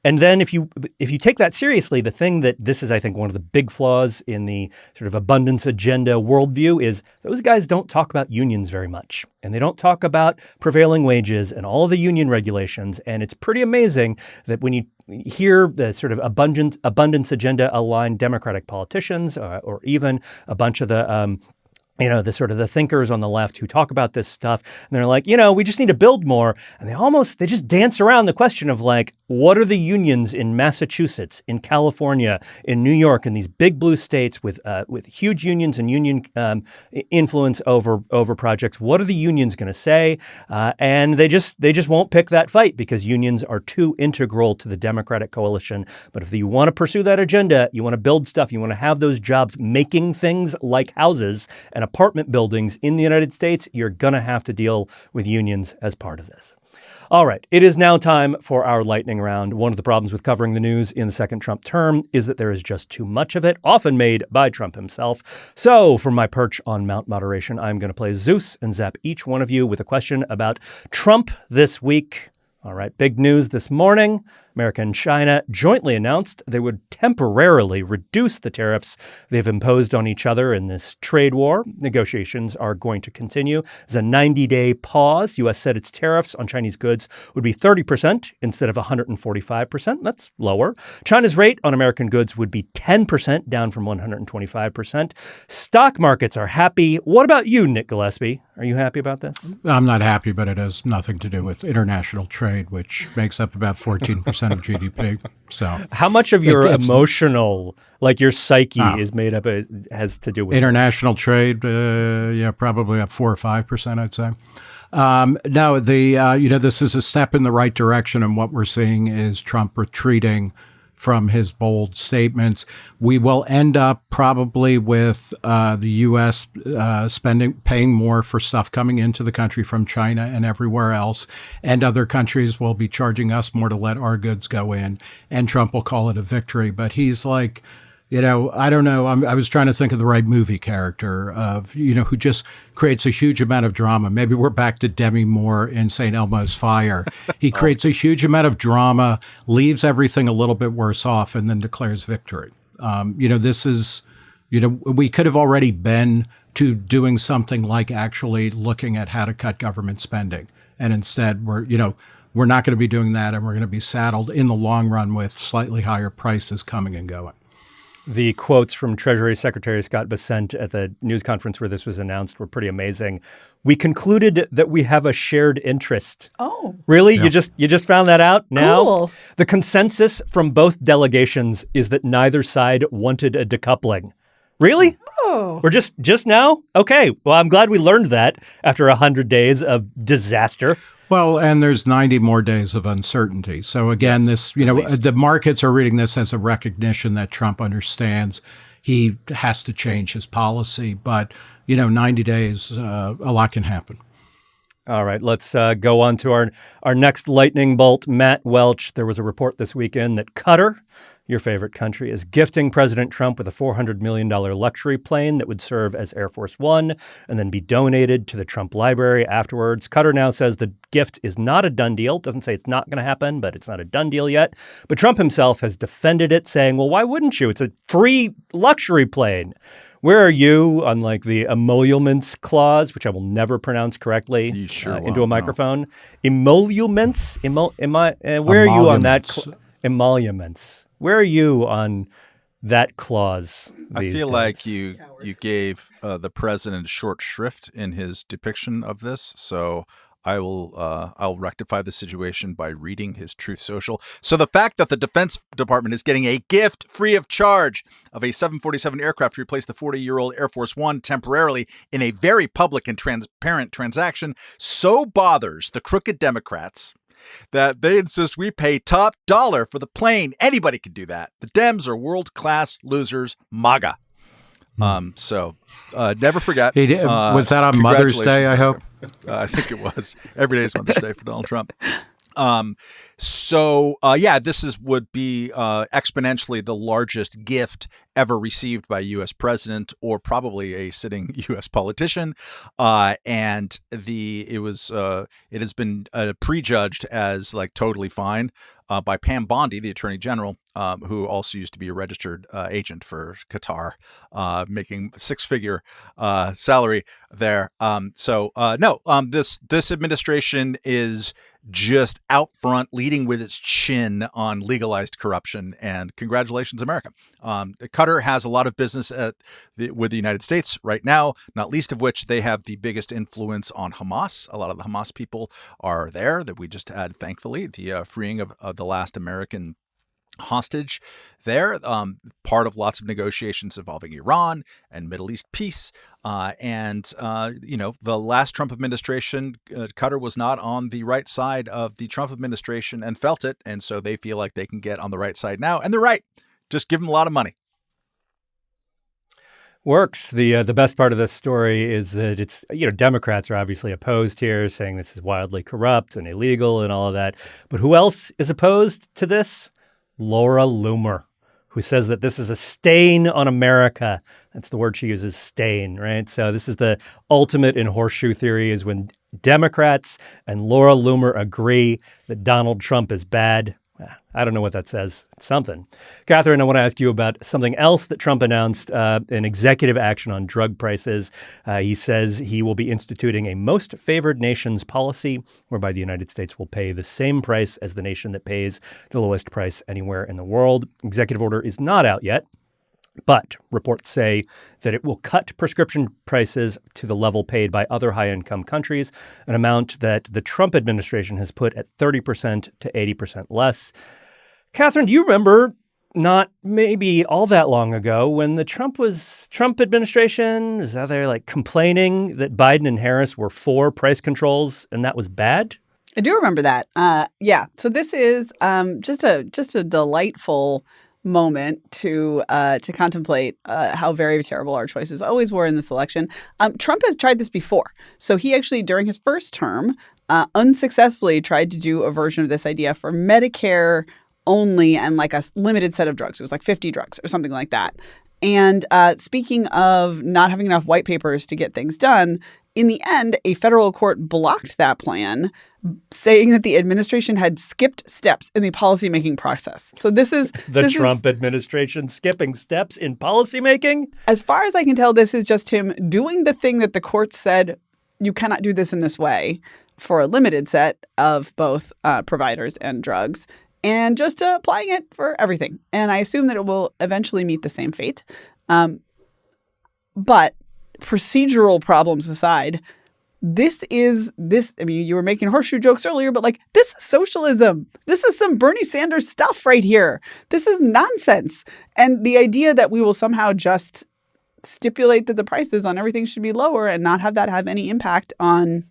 and then if you take that seriously, the thing that this is, I think, one of the big flaws in the sort of abundance agenda worldview is those guys don't talk about unions very much. And they don't talk about prevailing wages and all of the union regulations. And it's pretty amazing that when you hear the sort of abundance agenda aligned Democratic politicians or even a bunch of the the sort of the thinkers on the left who talk about this stuff, and they're like, we just need to build more. And they just dance around the question of like, what are the unions in Massachusetts, in California, in New York, in these big blue states with huge unions and union influence over projects? What are the unions going to say? And they just won't pick that fight because unions are too integral to the Democratic coalition. But if you want to pursue that agenda, you want to build stuff, you want to have those jobs making things like houses and apartment buildings in the United States, you're going to have to deal with unions as part of this. All right, it is now time for our lightning round. One of the problems with covering the news in the second Trump term is that there is just too much of it, often made by Trump himself. So from my perch on Mount Moderation, I'm going to play Zeus and zap each one of you with a question about Trump this week. All right, big news this morning. America and China jointly announced they would temporarily reduce the tariffs they've imposed on each other in this trade war. Negotiations are going to continue. As a 90-day pause, U.S. said its tariffs on Chinese goods would be 30% instead of 145%. That's lower. China's rate on American goods would be 10%, down from 125%. Stock markets are happy. What about you, Nick Gillespie? Are you happy about this? I'm not happy, but it has nothing to do with international trade, which makes up about 14% of GDP. So, how much of your emotional, like your psyche, is made up? Has to do with international trade? Probably up 4 or 5%, I'd say. No, this is a step in the right direction, and what we're seeing is Trump retreating from his bold statements. We will end up probably with the U.S. paying more for stuff coming into the country from China and everywhere else, and other countries will be charging us more to let our goods go in, and Trump will call it a victory. But he's like, I don't know. I was trying to think of the right movie character of, who just creates a huge amount of drama. Maybe we're back to Demi Moore in St. Elmo's Fire. He creates a huge amount of drama, leaves everything a little bit worse off, and then declares victory. This is, we could have already been to doing something like actually looking at how to cut government spending. And instead, we're not going to be doing that, and we're going to be saddled in the long run with slightly higher prices coming and going. The quotes from Treasury Secretary Scott Bessent at the news conference where this was announced were pretty amazing. We concluded that we have a shared interest. Oh. Really? Yeah. You just found that out now? Cool. The consensus from both delegations is that neither side wanted a decoupling. Really? Oh. We're just now? Okay. Well, I'm glad we learned that after 100 days of disaster. Well, and there's 90 more days of uncertainty. So again, the markets are reading this as a recognition that Trump understands he has to change his policy. But, 90 days, a lot can happen. All right, let's go on to our next lightning bolt. Matt Welch, there was a report this weekend that Qatar, your favorite country, is gifting President Trump with a $400 million luxury plane that would serve as Air Force One and then be donated to the Trump Library afterwards. Qatar now says the gift is not a done deal. Doesn't say it's not going to happen, but it's not a done deal yet. But Trump himself has defended it, saying, well, why wouldn't you? It's a free luxury plane. Where are you on like the emoluments clause, which I will never pronounce correctly, into a microphone? Emoluments? Where are you on that? Emoluments. Where are you on that clause. I these feel days. like you gave the president short shrift in his depiction of this, so I'll rectify the situation by reading his Truth Social. So the fact that the Defense Department is getting a gift free of charge of a 747 aircraft to replace the 40-year-old Air Force One temporarily in a very public and transparent transaction so bothers the crooked Democrats that they insist we pay top dollar for the plane. Anybody can do that. The Dems are world-class losers, MAGA. So never forget. Was that on Mother's Day, I hope? I think it was. Every day is Mother's Day for Donald Trump. This would be exponentially the largest gift ever received by a U.S. president or probably a sitting U.S. politician. It has been prejudged as like totally fine by Pam Bondi, the Attorney General, who also used to be a registered agent for Qatar, making six-figure salary there. This administration is just out front, leading with its chin on legalized corruption. And congratulations, America. Qatar has a lot of business with the United States right now, not least of which they have the biggest influence on Hamas. A lot of the Hamas people are there that we just had, thankfully, the freeing of the last American hostage there, part of lots of negotiations involving Iran and Middle East peace. The last Trump administration, Qatar was not on the right side of the Trump administration and felt it. And so they feel like they can get on the right side now. And they're right. Just give them a lot of money. Works. The best part of this story is that it's, Democrats are obviously opposed here, saying this is wildly corrupt and illegal and all of that. But who else is opposed to this? Laura Loomer, who says that this is a stain on America. That's the word she uses, stain, right? So this is the ultimate in horseshoe theory, is when Democrats and Laura Loomer agree that Donald Trump is bad. I don't know what that says. It's something. Katherine, I want to ask you about something else that Trump announced, an executive action on drug prices. He says he will be instituting a most favored nations policy, whereby the United States will pay the same price as the nation that pays the lowest price anywhere in the world. Executive order is not out yet, but reports say that it will cut prescription prices to the level paid by other high-income countries, an amount that the Trump administration has put at 30% to 80% less. Katherine, do you remember not maybe all that long ago when the Trump administration was out there like complaining that Biden and Harris were for price controls and that was bad? I do remember that. So this is just a delightful moment to contemplate how very terrible our choices always were in this election. Trump has tried this before. So he actually, during his first term, unsuccessfully tried to do a version of this idea for Medicare only and like a limited set of drugs. It was like 50 drugs or something like that. And speaking of not having enough white papers to get things done, in the end, a federal court blocked that plan, saying that the administration had skipped steps in the policymaking process. So this is the Trump administration skipping steps in policymaking? As far as I can tell, this is just him doing the thing that the court said, you cannot do this in this way for a limited set of both providers and drugs, and just applying it for everything. And I assume that it will eventually meet the same fate. But procedural problems aside, you were making horseshoe jokes earlier, but like, this is socialism. This is some Bernie Sanders stuff right here. This is nonsense. And the idea that we will somehow just stipulate that the prices on everything should be lower and not have that have any impact on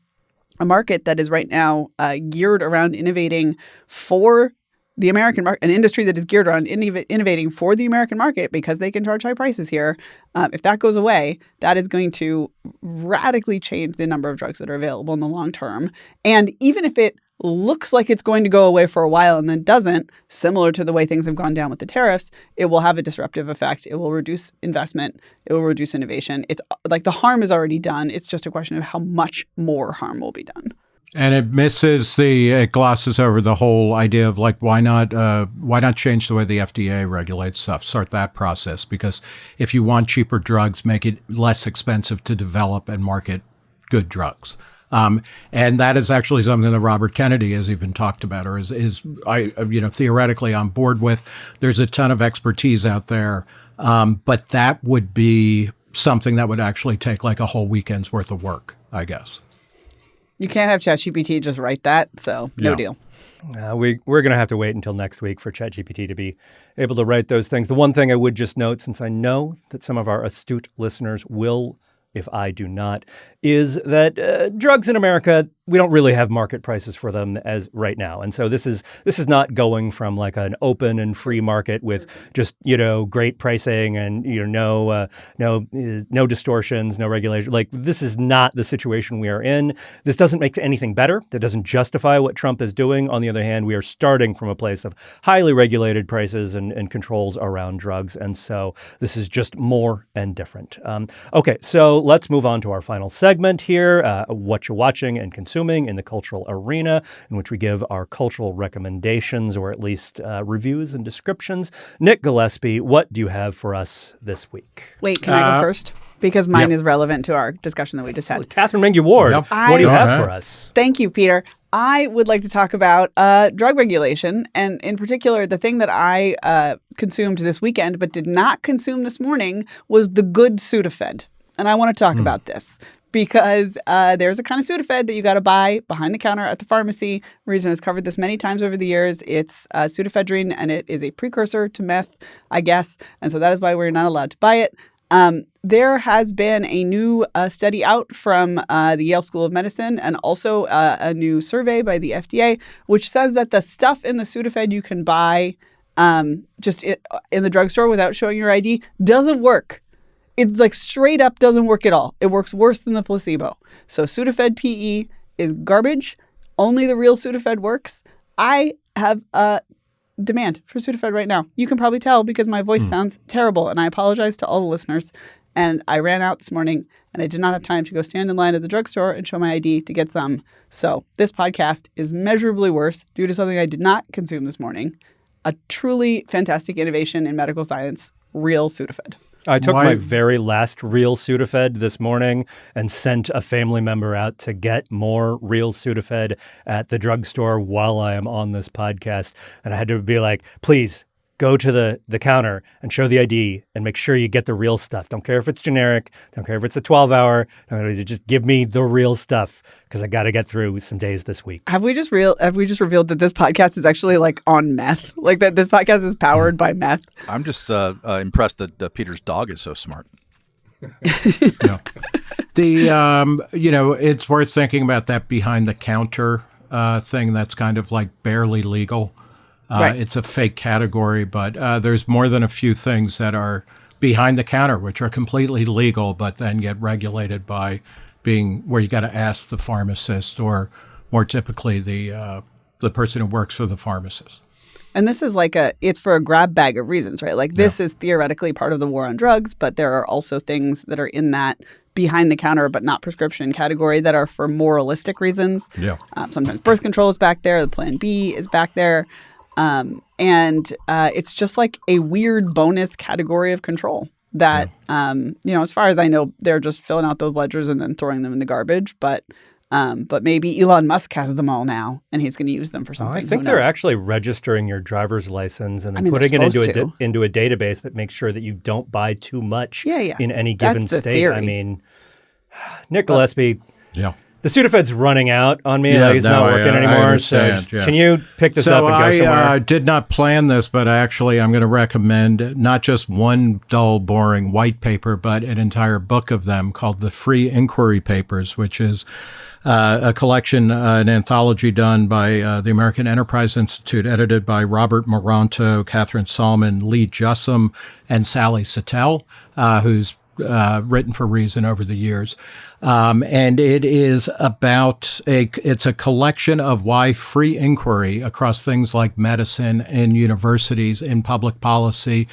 a market that is right now geared around innovating for the American market, an industry that is geared around innovating for the American market because they can charge high prices here. If that goes away, that is going to radically change the number of drugs that are available in the long term. And even if it looks like it's going to go away for a while and then doesn't, similar to the way things have gone down with the tariffs, it will have a disruptive effect. It will reduce investment. It will reduce innovation. It's like the harm is already done. It's just a question of how much more harm will be done. And it glosses over the whole idea of like, why not change the way the FDA regulates stuff, start that process? Because if you want cheaper drugs, make it less expensive to develop and market good drugs. And that is actually something that Robert Kennedy has even talked about, or is theoretically on board with. There's a ton of expertise out there But that would be something that would actually take like a whole weekend's worth of work, I guess. You can't have ChatGPT just write that, so no deal. We're going to have to wait until next week for ChatGPT to be able to write those things. The one thing I would just note, since I know that some of our astute listeners will, if I do not, is that drugs in America, we don't really have market prices for them as right now. And so this is not going from like an open and free market with just, great pricing and, no distortions, no regulation. Like, this is not the situation we are in. This doesn't make anything better. That doesn't justify what Trump is doing. On the other hand, we are starting from a place of highly regulated prices and controls around drugs. And so this is just more and different. Okay, so let's move on to our final segment here, what you're watching and consuming in the cultural arena, in which we give our cultural recommendations, or at least reviews and descriptions. Nick Gillespie, what do you have for us this week? Wait, can I go first? Because mine is relevant to our discussion that we just had. Katherine Mangu-Ward, what do you have for us? Thank you, Peter. I would like to talk about drug regulation, and in particular, the thing that I consumed this weekend but did not consume this morning was the good Sudafed. And I want to talk about this because there's a kind of Sudafed that you got to buy behind the counter at the pharmacy. Reason has covered this many times over the years. It's pseudoephedrine, and it is a precursor to meth, I guess. And so that is why we're not allowed to buy it. There has been a new study out from the Yale School of Medicine, and also a new survey by the FDA, which says that the stuff in the Sudafed you can buy just in the drugstore without showing your ID doesn't work. It's like straight up doesn't work at all. It works worse than the placebo. So Sudafed PE is garbage. Only the real Sudafed works. I have a demand for Sudafed right now. You can probably tell because my voice sounds terrible, and I apologize to all the listeners. And I ran out this morning, and I did not have time to go stand in line at the drugstore and show my ID to get some. So this podcast is measurably worse due to something I did not consume this morning. A truly fantastic innovation in medical science, real Sudafed. I took my very last real Sudafed this morning and sent a family member out to get more real Sudafed at the drugstore while I am on this podcast. And I had to be like, please go to the counter and show the ID and make sure you get the real stuff. Don't care if it's generic. Don't care if it's a 12-hour. Just give me the real stuff because I got to get through some days this week. Have we just revealed that this podcast is actually like on meth? Like that this podcast is powered by meth? I'm just impressed that Peter's dog is so smart. It's worth thinking about that behind the counter thing that's kind of like barely legal. Right. It's a fake category, but there's more than a few things that are behind the counter, which are completely legal, but then get regulated by being where you got to ask the pharmacist, or more typically the person who works for the pharmacist. And this is like it's for a grab bag of reasons, right? Like this is theoretically part of the war on drugs, but there are also things that are in that behind the counter but not prescription category that are for moralistic reasons. Yeah. Sometimes birth control is back there. The Plan B is back there. And it's just like a weird bonus category of control that, as far as I know, they're just filling out those ledgers and then throwing them in the garbage. But maybe Elon Musk has them all now, and he's going to use them for something. I think they're actually registering your driver's license and then putting it into a database that makes sure that you don't buy too much in any given state. Theory. I mean, Nick Gillespie. Yeah. The Sudafed's running out on me. It's not working anymore. Can you pick this up and go somewhere? I did not plan this, but actually I'm going to recommend not just one dull, boring white paper, but an entire book of them called The Free Inquiry Papers, which is a collection, an anthology done by the American Enterprise Institute, edited by Robert Moranto, Catherine Salmon, Lee Jussum, and Sally Sattel, who's written for Reason over the years. And it is it's a collection of why free inquiry across things like medicine in universities, in public policy,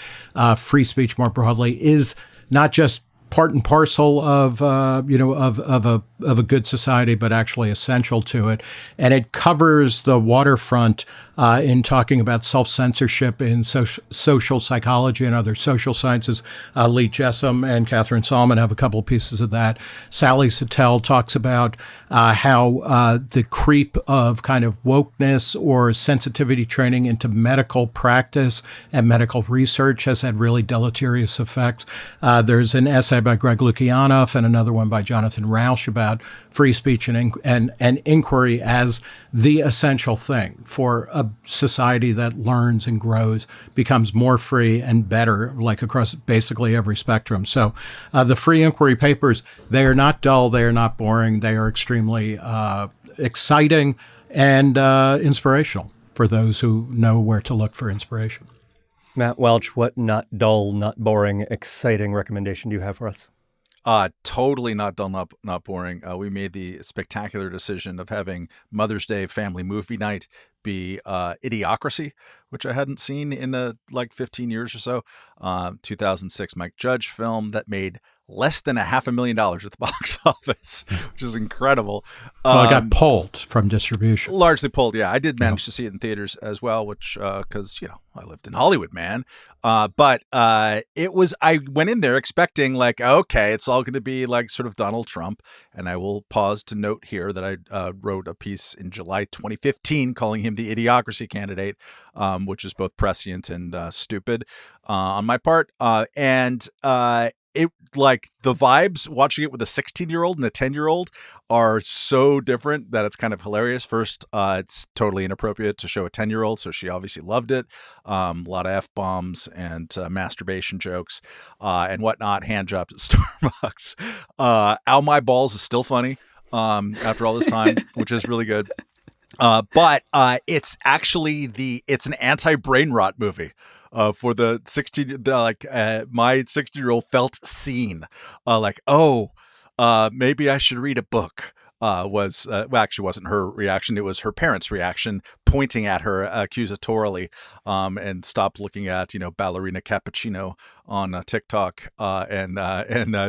free speech more broadly, is not just part and parcel of a of a good society, but actually essential to it. And it covers the waterfront in talking about self-censorship in social psychology and other social sciences. Lee Jessam and Katherine Mangu-Ward have a couple of pieces of that. Sally Satel talks about how the creep of kind of wokeness or sensitivity training into medical practice and medical research has had really deleterious effects. There's an essay by Greg Lukianoff and another one by Jonathan Rauch about free speech and inquiry as the essential thing for a society that learns and grows, becomes more free and better, like across basically every spectrum. So the free inquiry papers, they are not dull, they are not boring, they are extremely exciting and inspirational for those who know where to look for inspiration. Matt Welch, what not dull, not boring, exciting recommendation do you have for us? Totally not dull, not boring. We made the spectacular decision of having Mother's Day family movie night be Idiocracy, which I hadn't seen in 15 years or so. 2006 Mike Judge film that made less than $500,000 at the box office, which is incredible. Well, it got pulled from distribution. Largely pulled, yeah. I did manage to see it in theaters as well, which, because, I lived in Hollywood, man. But it was, I went in there expecting okay, it's all going to be sort of Donald Trump. And I will pause to note here that I wrote a piece in July 2015 calling him the Idiocracy candidate, which is both prescient and stupid on my part. It the vibes watching it with a 16-year-old and a 10-year-old are so different that it's kind of hilarious. First, it's totally inappropriate to show a 10-year-old, so she obviously loved it. A lot of F-bombs and masturbation jokes and whatnot, hand jobs at Starbucks. Ow My Balls is still funny after all this time, which is really good. But it's actually it's an anti-brain rot movie. For the 16, my 16-year-old felt seen, maybe I should read a book. Actually wasn't her reaction. It was her parents' reaction, pointing at her accusatorily, and stop looking at, ballerina cappuccino on TikTok, and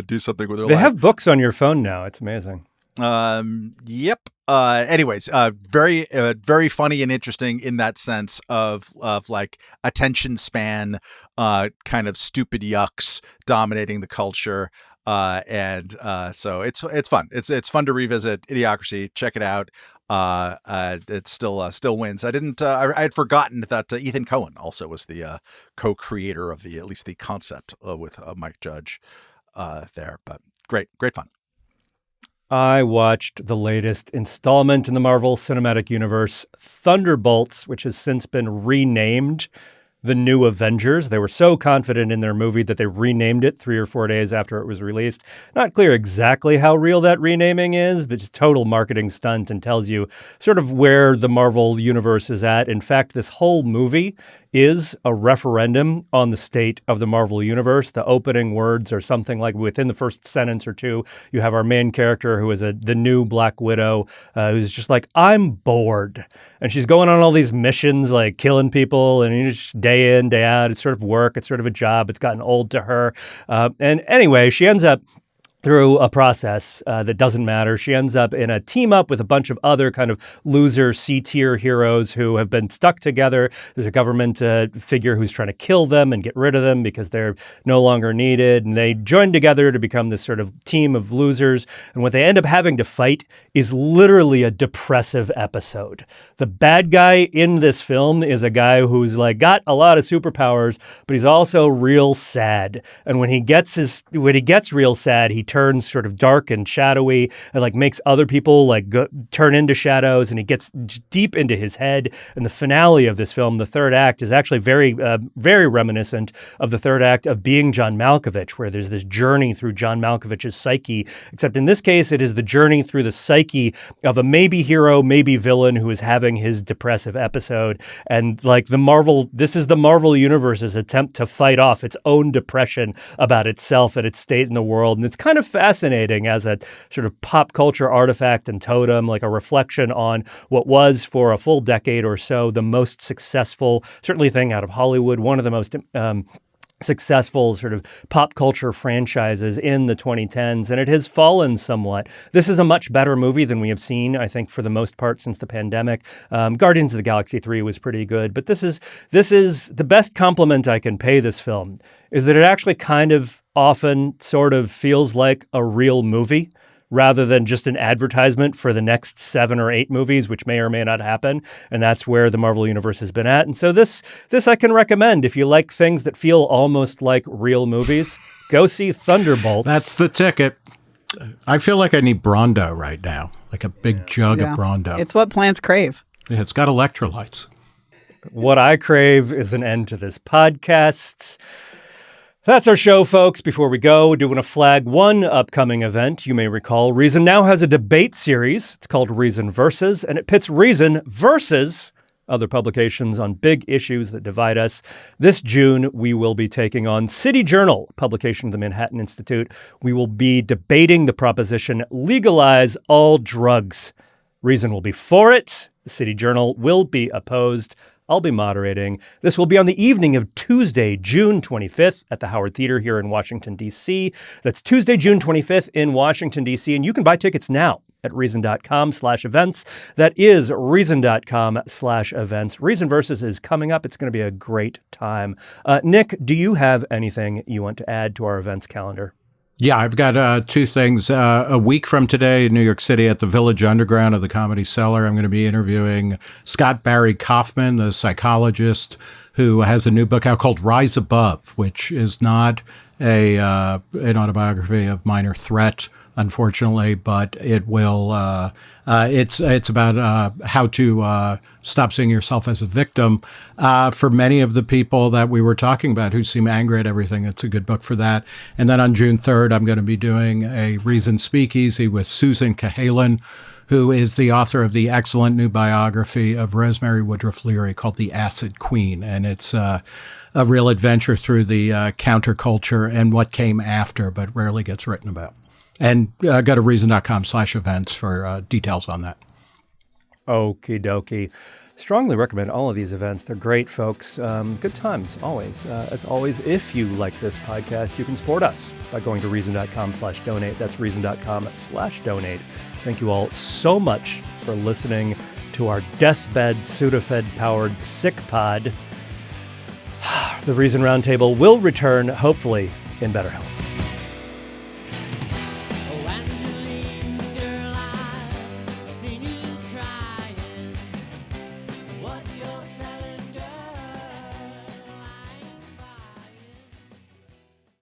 do something with her life. They have books on your phone now. It's amazing. Yep. Anyways, very funny and interesting in that sense of attention span, kind of stupid yucks dominating the culture. So it's fun. It's fun to revisit Idiocracy. Check it out. It still wins. I had forgotten that Ethan Coen also was the co-creator of at least the concept with Mike Judge there, but great fun. I watched the latest installment in the Marvel Cinematic Universe, Thunderbolts, which has since been renamed The New Avengers. They were so confident in their movie that they renamed it 3 or 4 days after it was released. Not clear exactly how real that renaming is, but it's a total marketing stunt and tells you sort of where the Marvel universe is at. In fact, this whole movie is a referendum on the state of the Marvel universe. The opening words are something like, within the first sentence or two, you have our main character who is the new Black Widow, who's just like, I'm bored. And she's going on all these missions, like killing people, and you just day in, day out. It's sort of work. It's sort of a job. It's gotten old to her. And anyway, she ends up through a process that doesn't matter. She ends up in a team up with a bunch of other kind of loser C-tier heroes who have been stuck together. There's a government figure who's trying to kill them and get rid of them because they're no longer needed. And they join together to become this sort of team of losers. And what they end up having to fight is literally a depressive episode. The bad guy in this film is a guy who's got a lot of superpowers, but he's also real sad. And when he gets real sad, he turns sort of dark and shadowy and makes other people turn into shadows, and he gets deep into his head. And the finale of this film, the third act, is actually very, very reminiscent of the third act of Being John Malkovich, where there's this journey through John Malkovich's psyche, except in this case, it is the journey through the psyche of a maybe hero, maybe villain who is having his depressive episode. And this is the Marvel Universe's attempt to fight off its own depression about itself and its state in the world. And it's kind of fascinating as a sort of pop culture artifact and totem, like a reflection on what was for a full decade or so the most successful, certainly thing out of Hollywood, one of the most successful sort of pop culture franchises in the 2010s, and it has fallen somewhat. This is a much better movie than we have seen, I think, for the most part since the pandemic. Guardians of the Galaxy 3 was pretty good, but this is the best compliment I can pay this film, is that it actually kind of often sort of feels like a real movie, rather than just an advertisement for the next 7 or 8 movies, which may or may not happen. And that's where the Marvel Universe has been at. And so this I can recommend. If you like things that feel almost like real movies, go see Thunderbolts. That's the ticket. I feel like I need Brawndo right now, like a big jug of Brawndo. It's what plants crave. Yeah, it's got electrolytes. What I crave is an end to this podcast. That's our show, folks. Before we go, do want to flag one upcoming event. You may recall Reason now has a debate series. It's called Reason Versus, and it pits Reason versus other publications on big issues that divide us. This June, we will be taking on City Journal, publication of the Manhattan Institute. We will be debating the proposition, legalize all drugs. Reason will be for it. The City Journal will be opposed. I'll be moderating. This will be on the evening of Tuesday, June 25th at the Howard Theater here in Washington, D.C. That's Tuesday, June 25th in Washington, D.C. And you can buy tickets now at reason.com/events. That is reason.com/events. Reason Versus is coming up. It's going to be a great time. Nick, do you have anything you want to add to our events calendar? Yeah, I've got 2 things. A week from today in New York City at the Village Underground of the Comedy Cellar, I'm going to be interviewing Scott Barry Kaufman, the psychologist who has a new book out called Rise Above, which is not an autobiography of Minor Threat, unfortunately, but it will. It's about how to stop seeing yourself as a victim. For many of the people that we were talking about who seem angry at everything, it's a good book for that. And then on June 3rd, I'm going to be doing a Reason Speakeasy with Susan Cahalan, who is the author of the excellent new biography of Rosemary Woodruff Leary called The Acid Queen. And it's a real adventure through the counterculture and what came after, but rarely gets written about. And go to reason.com/events for details on that. Okie dokie. Strongly recommend all of these events. They're great, folks. Good times, always. As always, if you like this podcast, you can support us by going to reason.com/donate. That's reason.com/donate. Thank you all so much for listening to our deathbed, Sudafed-powered sick pod. The Reason Roundtable will return, hopefully, in better health.